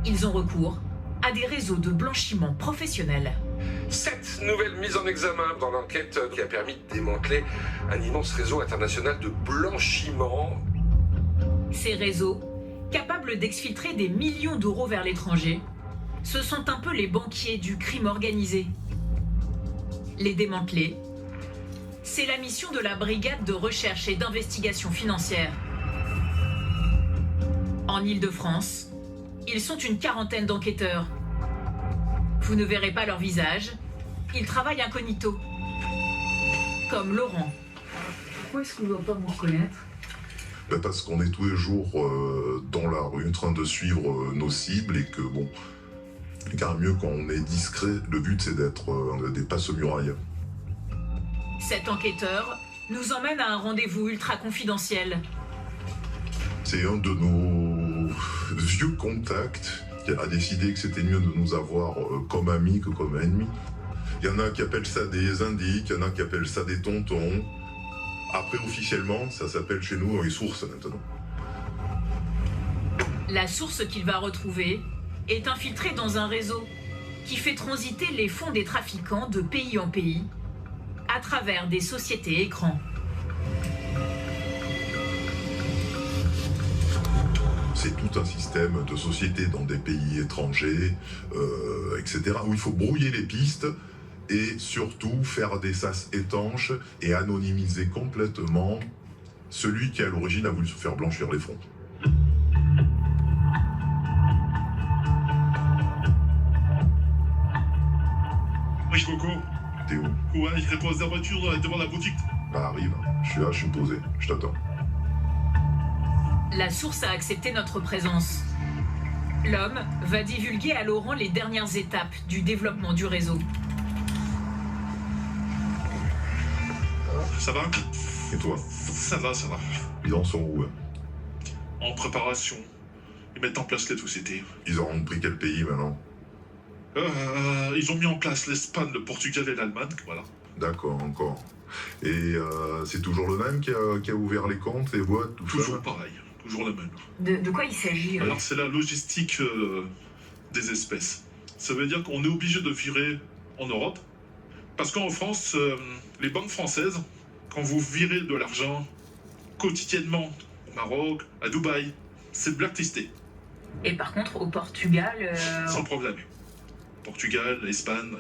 Ils ont recours à des réseaux de blanchiment professionnels. 7 nouvelles mises en examen dans l'enquête qui a permis de démanteler un immense réseau international de blanchiment. Ces réseaux, capables d'exfiltrer des millions d'euros vers l'étranger, ce sont un peu les banquiers du crime organisé. Les démanteler, c'est la mission de la brigade de recherche et d'investigation financière. En Île-de-France, ils sont une quarantaine d'enquêteurs. Vous ne verrez pas leur visage, ils travaillent incognito. Comme Laurent. Pourquoi est-ce qu'on ne doit pas vous reconnaître? Parce qu'on est tous les jours dans la rue en train de suivre nos cibles et que bon, car mieux quand on est discret, le but c'est d'être des passe-murailles. Cet enquêteur nous emmène à un rendez-vous ultra confidentiel. C'est un de nos vieux contacts qui a décidé que c'était mieux de nous avoir comme amis que comme ennemis. Il y en a qui appellent ça des indices, il y en a qui appellent ça des tontons. Après, officiellement, ça s'appelle chez nous les sources maintenant. La source qu'il va retrouver est infiltrée dans un réseau qui fait transiter les fonds des trafiquants de pays en pays à travers des sociétés écrans. C'est tout un système de sociétés dans des pays étrangers, etc., où il faut brouiller les pistes et surtout faire des sas étanches et anonymiser complètement celui qui à l'origine a voulu se faire blanchir les fonds. Oui, Coco. T'es où? Ouais, je dépose la voiture devant la boutique. Bah arrive, je suis là, je suis posé, je t'attends. La source a accepté notre présence. L'homme va divulguer à Laurent les dernières étapes du développement du réseau. Ça va? Et toi? Ça va, ça va. Ils en sont où? En préparation. Ils mettent en place les sociétés. Ils auront pris quel pays maintenant? Ils ont mis en place l'Espagne, le Portugal et l'Allemagne, voilà. D'accord, encore. Et c'est toujours le même qui a ouvert les comptes, les boîtes, tout ça? Toujours pareil, toujours le même. De quoi il s'agit? Alors c'est la logistique des espèces. Ça veut dire qu'on est obligé de virer en Europe. Parce qu'en France, les banques françaises, quand vous virez de l'argent quotidiennement au Maroc, à Dubaï, c'est blacklisté. Et par contre, au Portugal... Sans problème. Portugal, Espagne,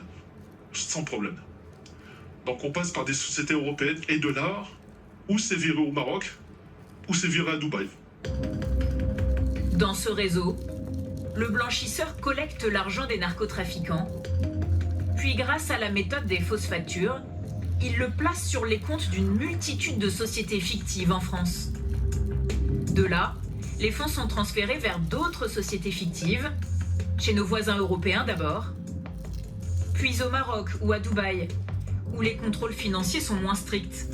sans problème. Donc on passe par des sociétés européennes et de là, ou c'est viré au Maroc, ou c'est viré à Dubaï. Dans ce réseau, le blanchisseur collecte l'argent des narcotrafiquants, puis grâce à la méthode des fausses factures, il le place sur les comptes d'une multitude de sociétés fictives en France. De là, les fonds sont transférés vers d'autres sociétés fictives, chez nos voisins européens d'abord, puis au Maroc ou à Dubaï, où les contrôles financiers sont moins stricts.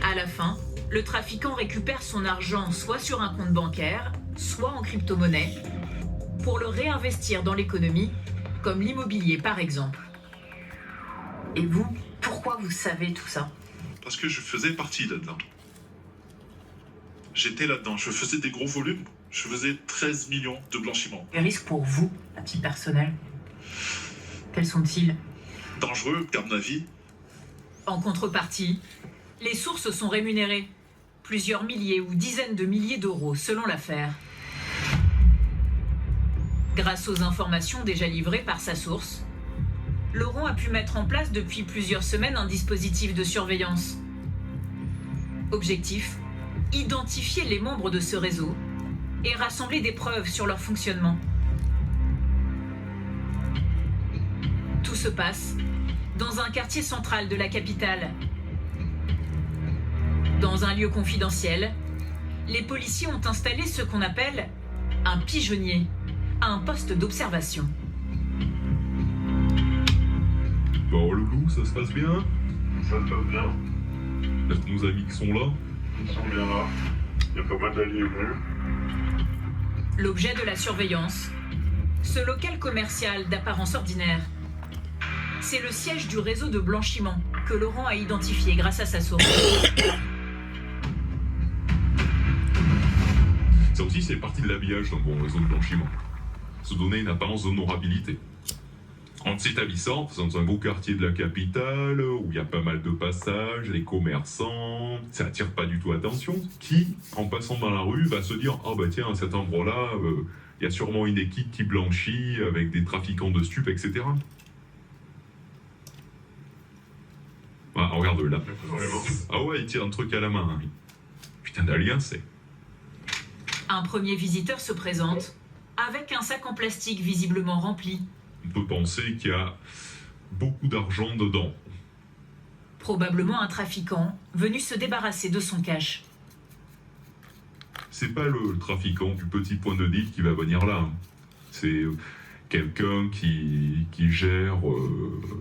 À la fin, le trafiquant récupère son argent soit sur un compte bancaire, soit en crypto-monnaie, pour le réinvestir dans l'économie, comme l'immobilier par exemple. Et vous, pourquoi vous savez tout ça? Parce que je faisais partie là-dedans. J'étais là-dedans, je faisais des gros volumes. Je faisais 13 millions de blanchiments. Les risques pour vous, à titre personnel, quels sont-ils? Dangereux, garde ma vie. En contrepartie, les sources sont rémunérées. Plusieurs milliers ou dizaines de milliers d'euros selon l'affaire. Grâce aux informations déjà livrées par sa source, Laurent a pu mettre en place depuis plusieurs semaines un dispositif de surveillance. Objectif, identifier les membres de ce réseau et rassembler des preuves sur leur fonctionnement. Tout se passe dans un quartier central de la capitale. Dans un lieu confidentiel, les policiers ont installé ce qu'on appelle un pigeonnier, un poste d'observation. Bon, Loulou, ça se passe bien? Ça se passe bien. Nos amis qui sont là? Ils sont bien là. Il y a pas mal d'alliés venus. L'objet de la surveillance, ce local commercial d'apparence ordinaire, c'est le siège du réseau de blanchiment que Laurent a identifié grâce à sa source. Ça aussi, c'est partie de l'habillage d'un bon réseau de blanchiment. Se donner une apparence d'honorabilité. En s'établissant dans un beau quartier de la capitale, où il y a pas mal de passages, les commerçants, ça attire pas du tout attention. Qui, en passant dans la rue, va se dire « Ah bah tiens, à cet endroit-là, il y a sûrement une équipe qui blanchit avec des trafiquants de stupes, etc. » Ah, regarde là. Ah ouais, il tire un truc à la main. Hein. Putain d'alien, c'est... Un premier visiteur se présente avec un sac en plastique visiblement rempli. On peut penser qu'il y a beaucoup d'argent dedans. Probablement un trafiquant venu se débarrasser de son cash. C'est pas le trafiquant du petit point de deal qui va venir là. Hein. C'est quelqu'un qui gère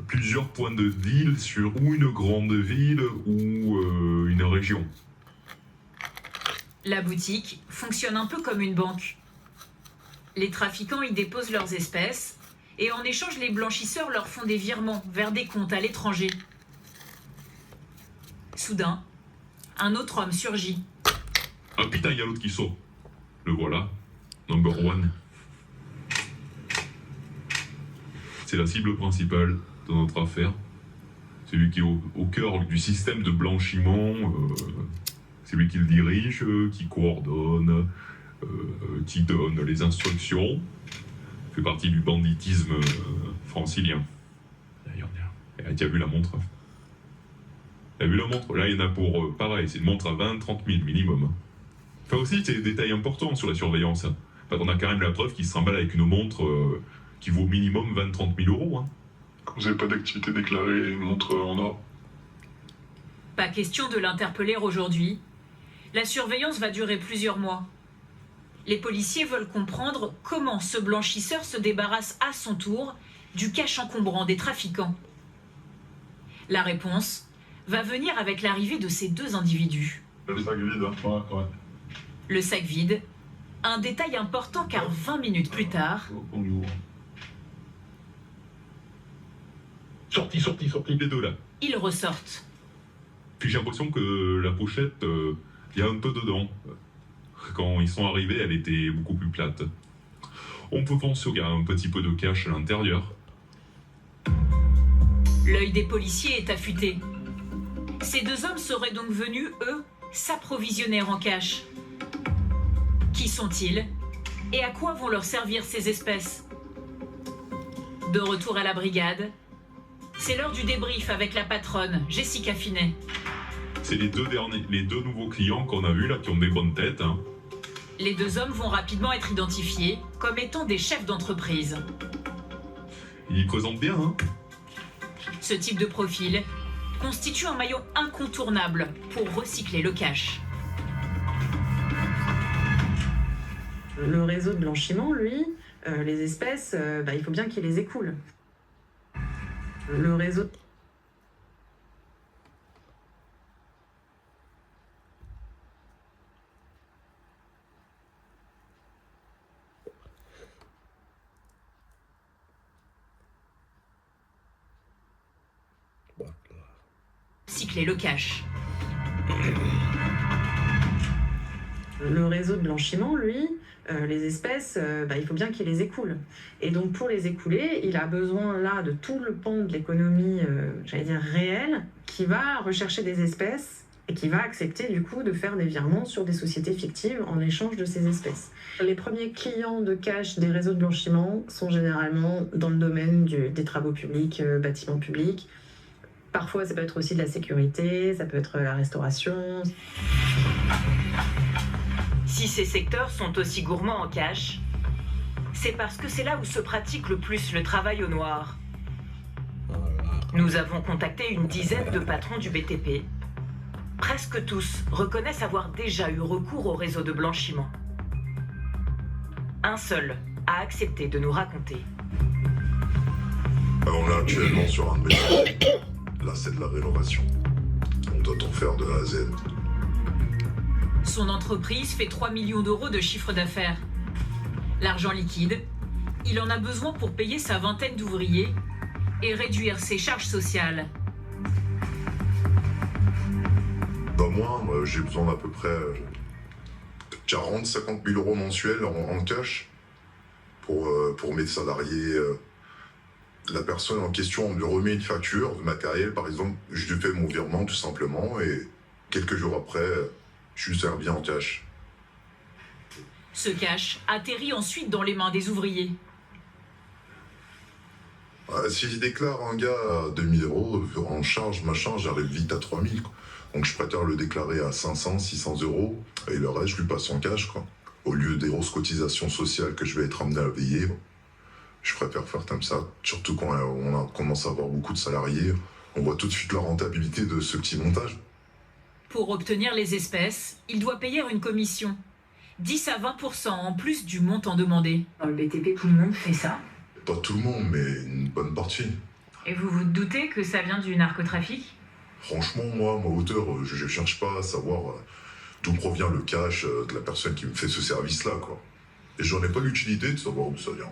plusieurs points de deal sur ou une grande ville ou une région. La boutique fonctionne un peu comme une banque. Les trafiquants y déposent leurs espèces et en échange, les blanchisseurs leur font des virements vers des comptes à l'étranger. Soudain, un autre homme surgit. Ah putain, il y a l'autre qui sort. Le voilà. Number one. C'est la cible principale de notre affaire. C'est lui qui est au cœur du système de blanchiment. C'est lui qui le dirige, qui coordonne, qui donne les instructions. Fait partie du banditisme francilien. D'ailleurs, tu as vu la montre? Tu as vu la montre? Là, il y en a pour pareil, c'est une montre à 20-30 000 minimum. Enfin aussi, c'est des détails importants sur la surveillance. Enfin, on a quand même la preuve qu'il se remballe avec une montre qui vaut minimum 20-30 000 euros. Hein. Vous n'avez pas d'activité déclarée, une montre en or? Pas question de l'interpeller aujourd'hui. La surveillance va durer plusieurs mois. Les policiers veulent comprendre comment ce blanchisseur se débarrasse à son tour du cash encombrant des trafiquants. La réponse va venir avec l'arrivée de ces deux individus. Le sac vide, hein. Ouais. Le sac vide, un détail important car 20 minutes plus tard... Sorti, les deux là. Ils ressortent. Puis j'ai l'impression que la pochette, il y a un peu dedans. Quand ils sont arrivés, elle était beaucoup plus plate. On peut penser qu'il y a un petit peu de cash à l'intérieur. L'œil des policiers est affûté. Ces deux hommes seraient donc venus, eux, s'approvisionner en cash. Qui sont-ils Et à quoi vont leur servir ces espèces? De retour à la brigade, c'est l'heure du débrief avec la patronne, Jessica Finet. C'est les deux nouveaux clients qu'on a vus là qui ont des bonnes têtes. Hein. Les deux hommes vont rapidement être identifiés comme étant des chefs d'entreprise. Ils présentent bien, hein. Ce type de profil constitue un maillon incontournable pour recycler le cash. Le réseau de blanchiment, lui, les espèces, il faut bien qu'il les écoule. Le réseau... Recycler le cash. Le réseau de blanchiment, lui, les espèces, il faut bien qu'il les écoule. Et donc pour les écouler, il a besoin là de tout le pan de l'économie, réelle, qui va rechercher des espèces et qui va accepter du coup de faire des virements sur des sociétés fictives en échange de ces espèces. Les premiers clients de cash des réseaux de blanchiment sont généralement dans le domaine des travaux publics, bâtiments publics. Parfois, ça peut être aussi de la sécurité, ça peut être la restauration. Si ces secteurs sont aussi gourmands en cash, c'est parce que c'est là où se pratique le plus le travail au noir. Nous avons contacté une dizaine de patrons du BTP. Presque tous reconnaissent avoir déjà eu recours au réseau de blanchiment. Un seul a accepté de nous raconter. On est actuellement sur un de mes projets. Là, c'est de la rénovation. On doit tout faire de A à Z. Son entreprise fait 3 millions d'euros de chiffre d'affaires. L'argent liquide, il en a besoin pour payer sa vingtaine d'ouvriers et réduire ses charges sociales. Moi, j'ai besoin d'à peu près 40-50 000 euros mensuels en cash pour mes salariés. La personne en question me remet une facture de matériel, par exemple, je lui fais mon virement tout simplement et quelques jours après, je lui sers bien en cash. Ce cash atterrit ensuite dans les mains des ouvriers. Si je déclare un gars à 2000 euros en charge, j'arrive vite à 3000. Donc je préfère le déclarer à 500, 600 euros et le reste, je lui passe en cash. Au lieu des grosses cotisations sociales que je vais être amené à payer, je préfère faire comme ça. Surtout quand on commence à avoir beaucoup de salariés, on voit tout de suite la rentabilité de ce petit montage. Pour obtenir les espèces, il doit payer une commission. 10 à 20% en plus du montant demandé. Dans le BTP, tout le monde fait ça? Pas tout le monde, mais une bonne partie. Et vous vous doutez que ça vient du narcotrafic? Franchement, moi, ma hauteur, je cherche pas à savoir d'où provient le cash de la personne qui me fait ce service-là, quoi. Et j'en ai pas l'utilité de savoir où ça vient.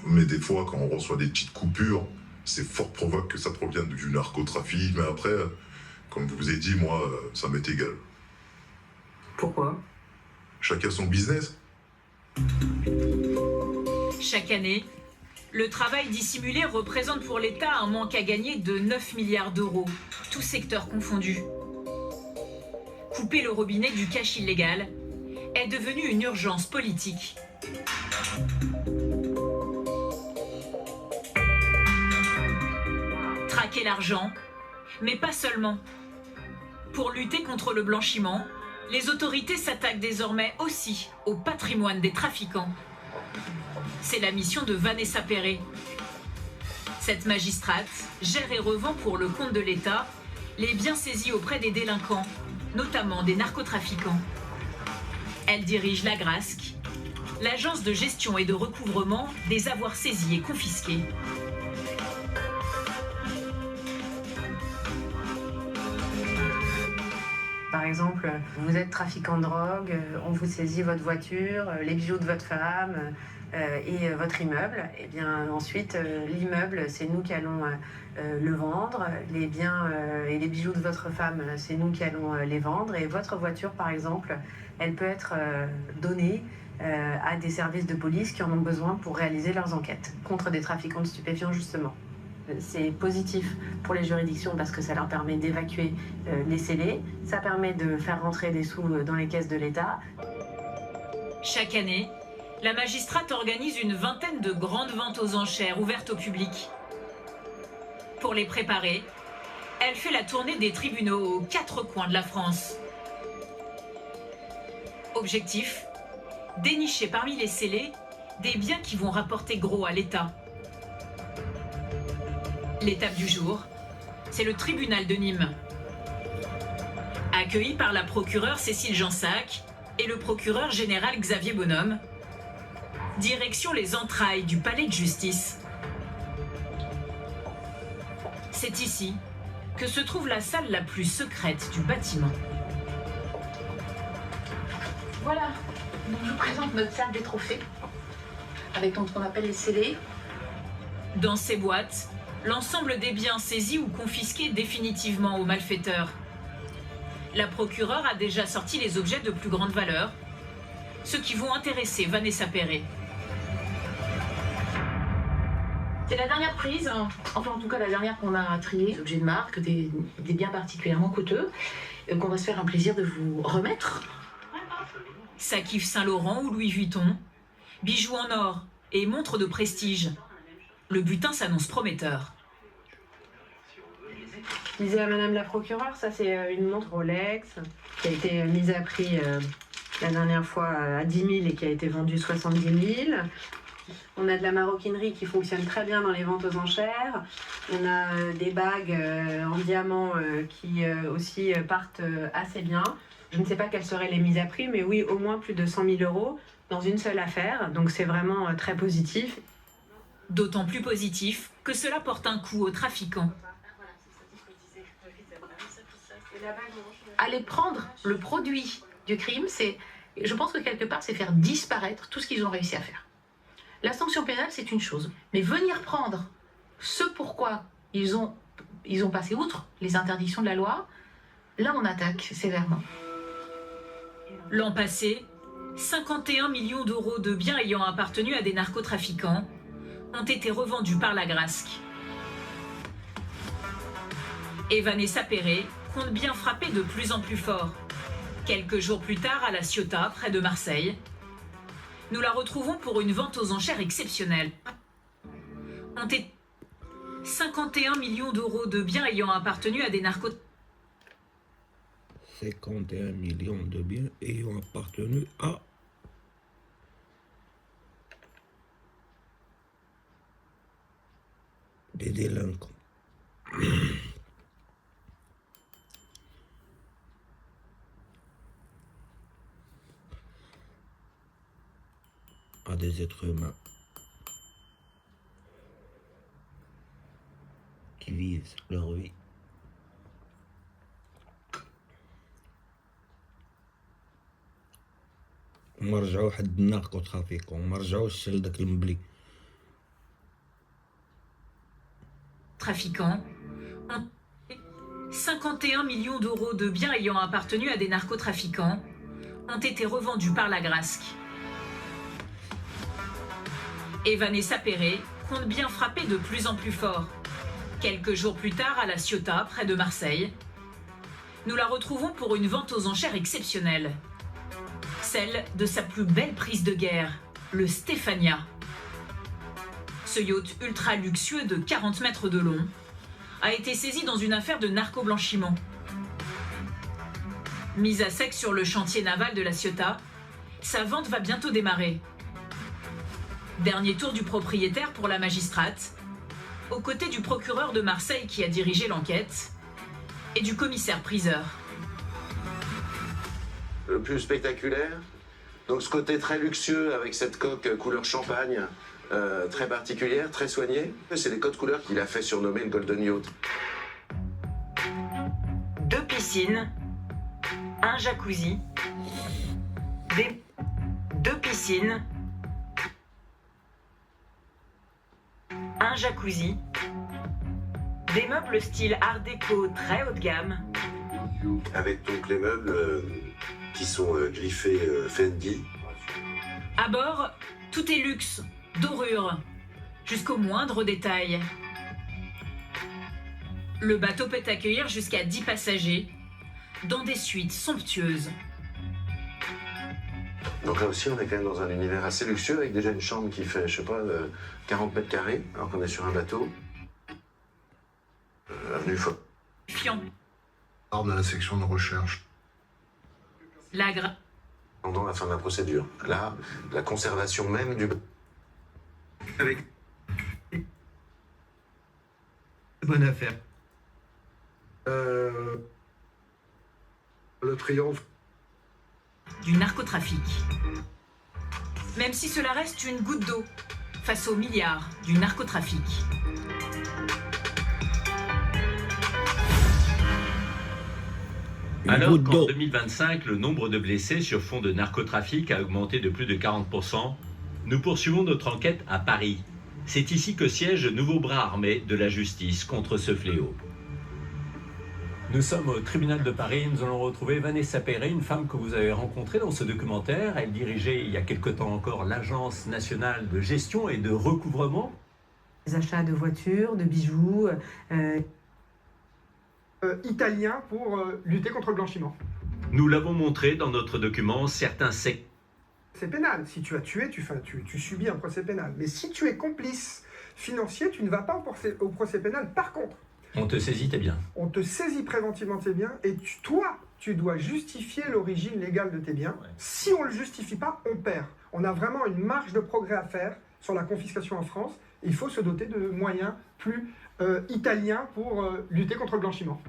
Mais des fois, quand on reçoit des petites coupures, c'est fort probable que ça provienne du narcotrafic. Mais après, comme je vous ai dit, moi, ça m'est égal. Pourquoi? Chacun son business. Chaque année, le travail dissimulé représente pour l'État un manque à gagner de 9 milliards d'euros, tous secteurs confondus. Couper le robinet du cash illégal est devenu une urgence politique. Traquer l'argent, mais pas seulement. Pour lutter contre le blanchiment, les autorités s'attaquent désormais aussi au patrimoine des trafiquants. C'est la mission de Vanessa Perret. Cette magistrate gère et revend pour le compte de l'État les biens saisis auprès des délinquants, notamment des narcotrafiquants. Elle dirige l'Agrasc, l'agence de gestion et de recouvrement des avoirs saisis et confisqués. Par exemple, vous êtes trafiquant de drogue, on vous saisit votre voiture, les bijoux de votre femme et votre immeuble. Et bien ensuite, l'immeuble, c'est nous qui allons le vendre. Les biens et les bijoux de votre femme, c'est nous qui allons les vendre. Et votre voiture, par exemple, elle peut être donnée à des services de police qui en ont besoin pour réaliser leurs enquêtes contre des trafiquants de stupéfiants, justement. C'est positif pour les juridictions parce que ça leur permet d'évacuer les scellés, ça permet de faire rentrer des sous dans les caisses de l'État. Chaque année, La magistrate organise une vingtaine de grandes ventes aux enchères ouvertes au public. Pour les préparer, elle fait la tournée des tribunaux aux 4 coins de la France. Objectif, dénicher parmi les scellés des biens qui vont rapporter gros à l'État. L'étape du jour, c'est le tribunal de Nîmes. Accueilli par la procureure Cécile Jansac et le procureur général Xavier Bonhomme, direction les entrailles du palais de justice. C'est ici que se trouve la salle la plus secrète du bâtiment. Voilà, donc je vous présente notre salle des trophées, avec ce qu'on appelle les scellés. Dans ces boîtes, l'ensemble des biens saisis ou confisqués définitivement aux malfaiteurs. La procureure a déjà sorti les objets de plus grande valeur, ceux qui vont intéresser Vanessa Perret. C'est la dernière prise, enfin en tout cas la dernière qu'on a triée, des objets de marque, des biens particulièrement coûteux, qu'on va se faire un plaisir de vous remettre. Sac Yves Saint-Laurent ou Louis Vuitton, bijoux en or et montres de prestige. Le butin s'annonce prometteur. Je disais à madame la procureure, ça c'est une montre Rolex qui a été mise à prix la dernière fois à 10 000 et qui a été vendue 70 000. On a de la maroquinerie qui fonctionne très bien dans les ventes aux enchères. On a des bagues en diamant qui aussi partent assez bien. Je ne sais pas quelles seraient les mises à prix, mais oui, au moins plus de 100 000 € dans une seule affaire. Donc c'est vraiment très positif. D'autant plus positif que cela porte un coup aux trafiquants. Aller prendre le produit du crime, je pense que quelque part, c'est faire disparaître tout ce qu'ils ont réussi à faire. La sanction pénale, c'est une chose. Mais venir prendre ce pourquoi ils ont passé outre les interdictions de la loi, là, on attaque sévèrement. L'an passé, 51 millions d'euros de biens ayant appartenu à des narcotrafiquants ont été revendus par la Grasque. Et Vanessa Perret compte bien frapper de plus en plus fort. Quelques jours plus tard, à La Ciotat, près de Marseille, nous la retrouvons pour une vente aux enchères exceptionnelle. 51 millions d'euros de biens ayant appartenu à des narcotrafiquants. 51 millions de biens ayant appartenu à des délinquants. À des êtres humains qui vivent leur vie. وما رجعوا حد الناركوترافيك وما رجعوش لداك المبلي. Trafiquants ont 51 millions d'euros de biens ayant appartenu à des narcotrafiquants ont été revendus par la Grasque. Et Vanessa Perret compte bien frapper de plus en plus fort. Quelques jours plus tard, à La Ciotat, près de Marseille, nous la retrouvons pour une vente aux enchères exceptionnelle. Celle de sa plus belle prise de guerre, le Stéphania. Ce yacht ultra luxueux de 40 mètres de long a été saisi dans une affaire de narco-blanchiment. Mise à sec sur le chantier naval de La Ciotat, sa vente va bientôt démarrer. Dernier tour du propriétaire pour la magistrate, aux côtés du procureur de Marseille qui a dirigé l'enquête et du commissaire-priseur. Le plus spectaculaire, donc ce côté très luxueux avec cette coque couleur champagne, très particulière, très soignée. C'est les codes couleurs qu'il a fait surnommer le Golden Yacht. 2 piscines, un jacuzzi, 2 piscines, un jacuzzi, des meubles style art déco très haut de gamme. Avec donc les meubles qui sont glyphés Fendi. À bord, tout est luxe, dorure, jusqu'au moindre détail. Le bateau peut accueillir jusqu'à 10 passagers dans des suites somptueuses. Donc là aussi, on est quand même dans un univers assez luxueux, avec déjà une chambre qui fait, je sais pas, 40 mètres carrés, alors qu'on est sur un bateau. Avenue Foch. Arme à la section de recherche. Pendant la fin de la procédure. Là, la conservation même du... Avec... Bonne affaire. Le triomphe. Du narcotrafic. Même si cela reste une goutte d'eau face aux milliards du narcotrafic. Alors qu'en 2025, le nombre de blessés sur fond de narcotrafic a augmenté de plus de 40%, nous poursuivons notre enquête à Paris. C'est ici que siège le nouveau bras armé de la justice contre ce fléau. Nous sommes au tribunal de Paris, nous allons retrouver Vanessa Perret, une femme que vous avez rencontrée dans ce documentaire. Elle dirigeait il y a quelque temps encore l'Agence nationale de gestion et de recouvrement. Les achats de voitures, de bijoux... italien pour lutter contre le blanchiment. Nous l'avons montré dans notre document, certains secteurs. C'est pénal. Si tu as tué, tu subis un procès pénal. Mais si tu es complice financier, tu ne vas pas au procès pénal. Par contre, on te saisit tes biens. On te saisit préventivement tes biens et tu dois justifier l'origine légale de tes biens. Ouais. Si on ne le justifie pas, on perd. On a vraiment une marge de progrès à faire sur la confiscation en France. Il faut se doter de moyens plus italiens pour lutter contre le blanchiment.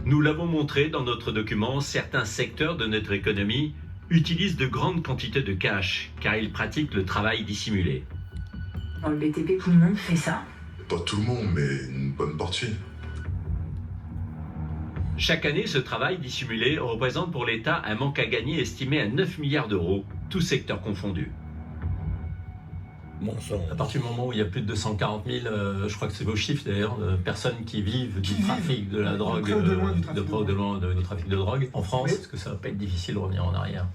Nous l'avons montré dans notre document, certains secteurs de notre économie utilisent de grandes quantités de cash, car ils pratiquent le travail dissimulé. Dans le BTP, tout le monde fait ça? Pas tout le monde, mais une bonne partie. Chaque année, ce travail dissimulé représente pour l'État un manque à gagner estimé à 9 milliards d'euros, tous secteurs confondus. À partir du moment où il y a plus de 240 000, je crois que c'est vos chiffres d'ailleurs, de personnes qui vivent du trafic de la drogue, de près ou de loin du trafic de drogue en France, est-ce que ça va pas être difficile de revenir en arrière?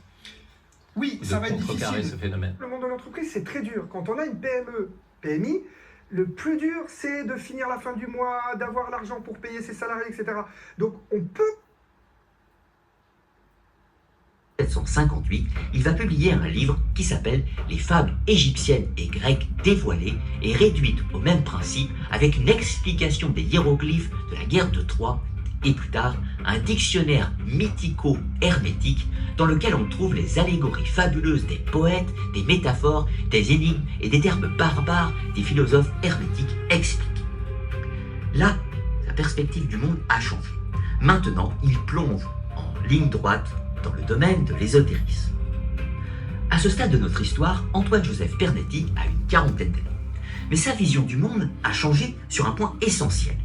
Oui, ça va être difficile. Ce phénomène. Le monde de l'entreprise, c'est très dur. Quand on a une PME, PMI, le plus dur, c'est de finir la fin du mois, d'avoir l'argent pour payer ses salariés, etc. Donc, on peut... 1758, il va publier un livre qui s'appelle « Les fables égyptiennes et grecques dévoilées et réduites au même principe avec une explication des hiéroglyphes de la guerre de Troie et plus tard un dictionnaire mythico-hermétique dans lequel on trouve les allégories fabuleuses des poètes, des métaphores, des énigmes et des termes barbares des philosophes hermétiques expliqués. Là, la perspective du monde a changé. Maintenant, il plonge en ligne droite dans le domaine de l'ésotérisme. À ce stade de notre histoire, Antoine-Joseph Pernetti a une quarantaine d'années. Mais sa vision du monde a changé sur un point essentiel.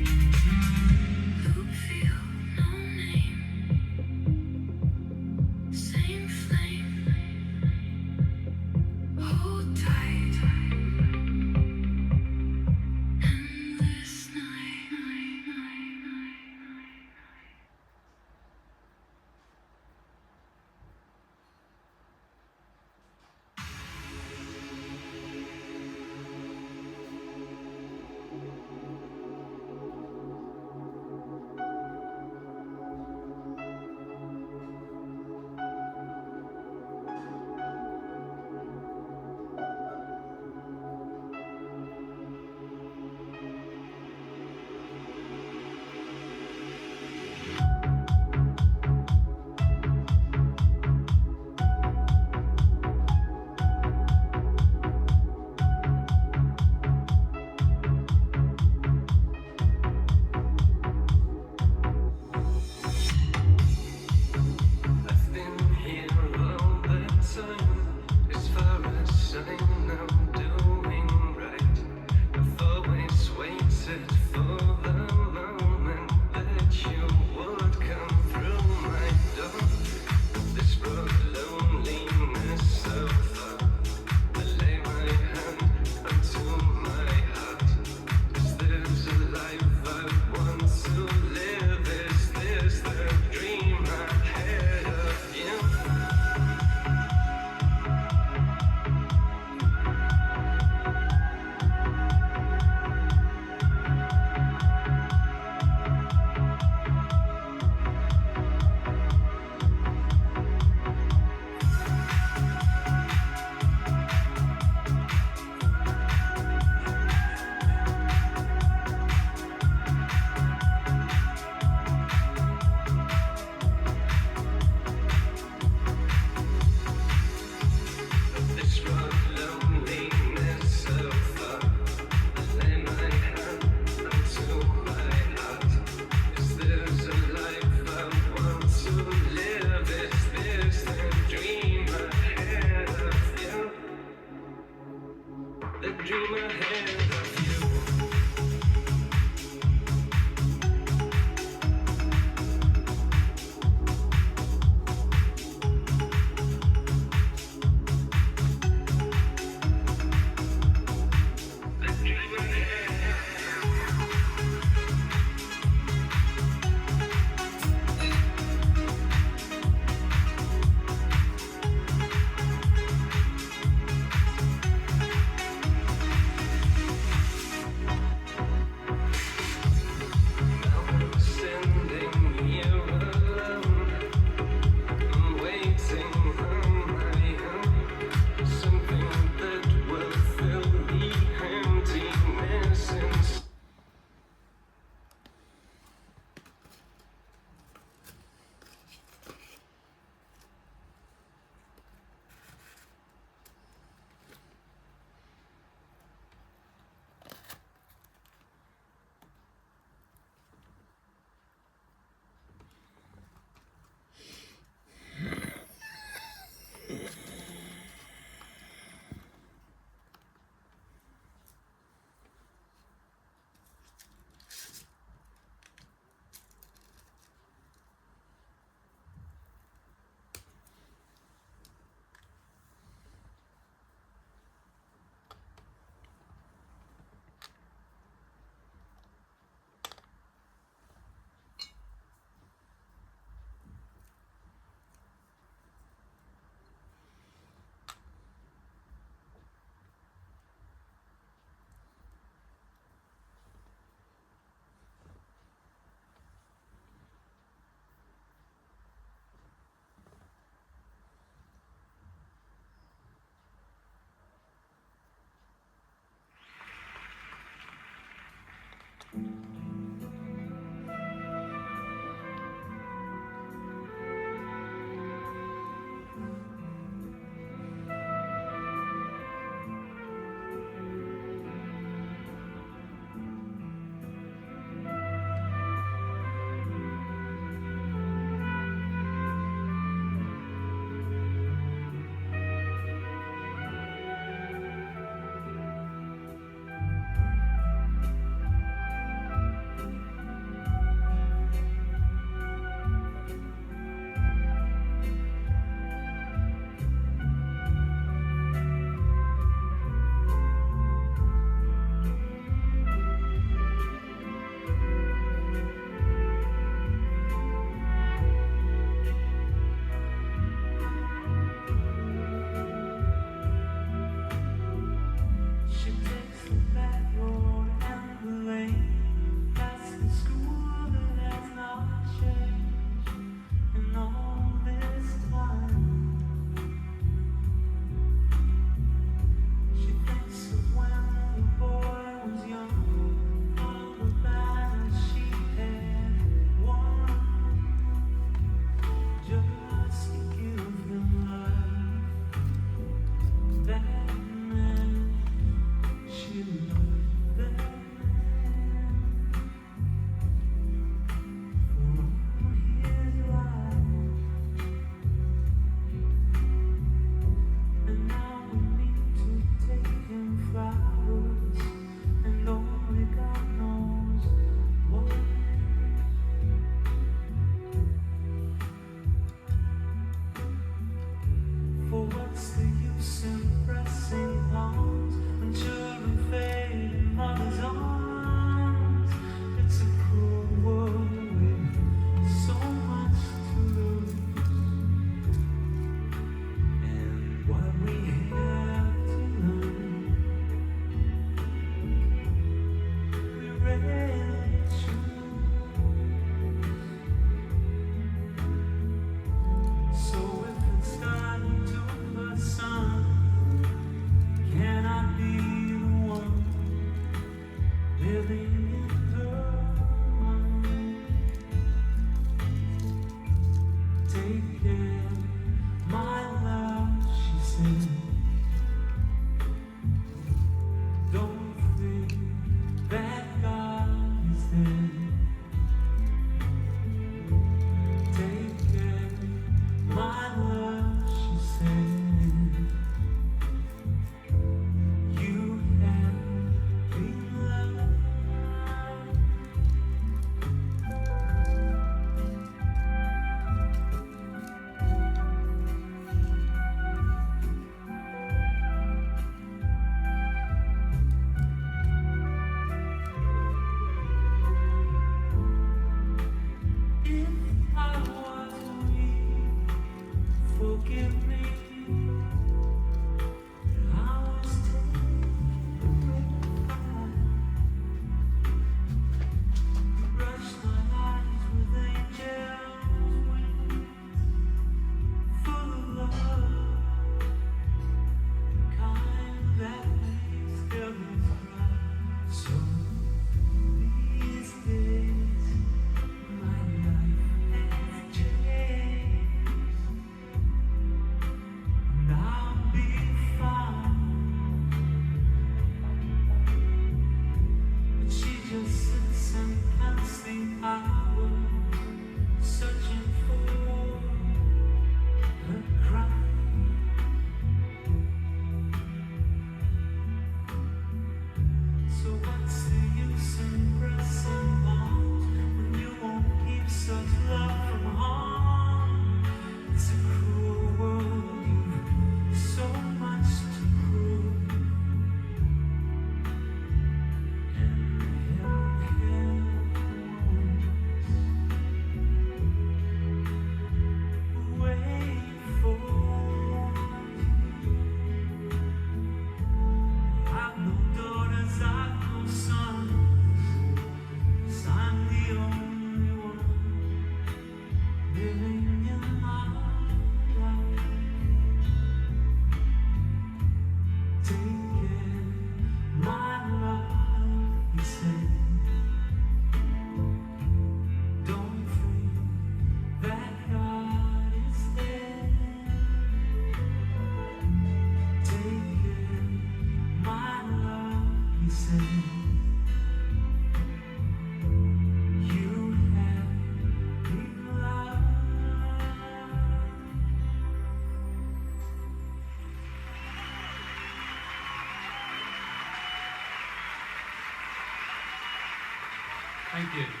Tranquille.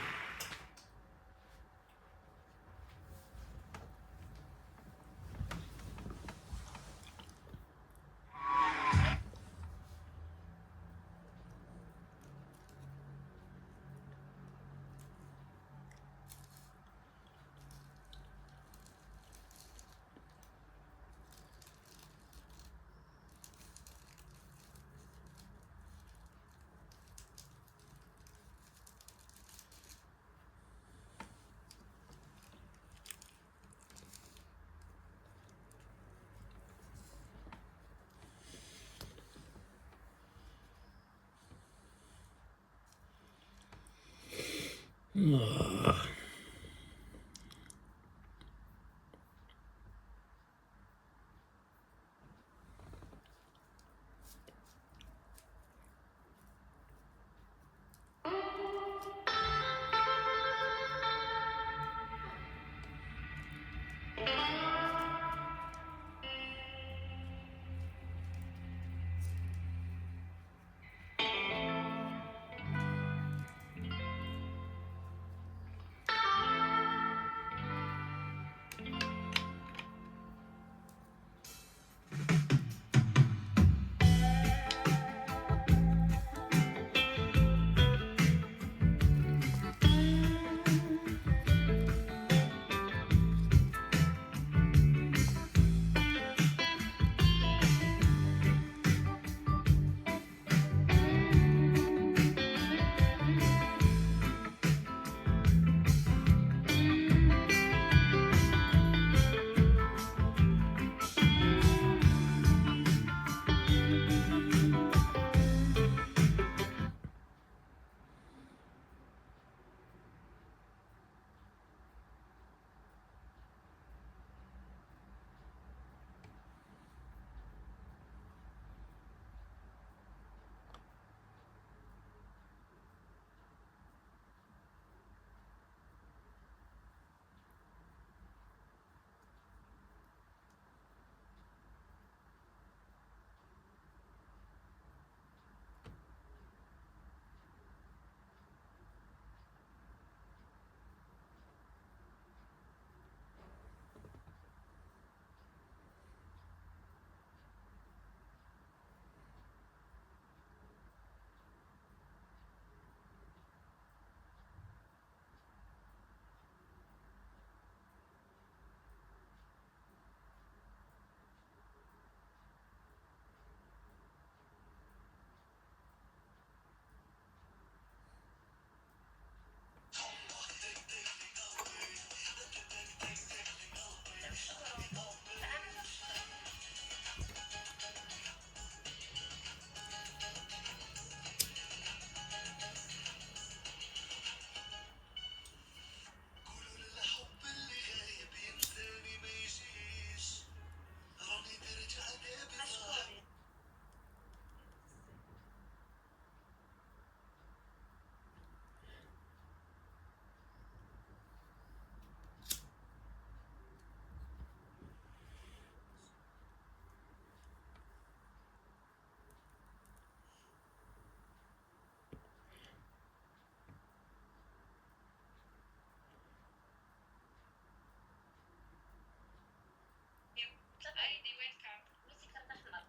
عادي ويلكم. نسي كرت احمر.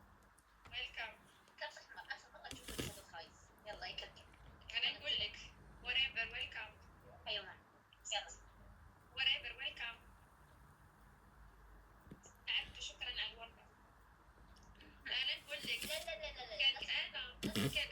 ويلكم. كرت احمر اخر مره تشوف هذا الخايس. يلا يكلم. انا اقول لك whatever welcome. ايوه يلا whatever welcome. تعبت شكرا على الورقه. انا اقول لك لا لا لا لا كانت انا كانت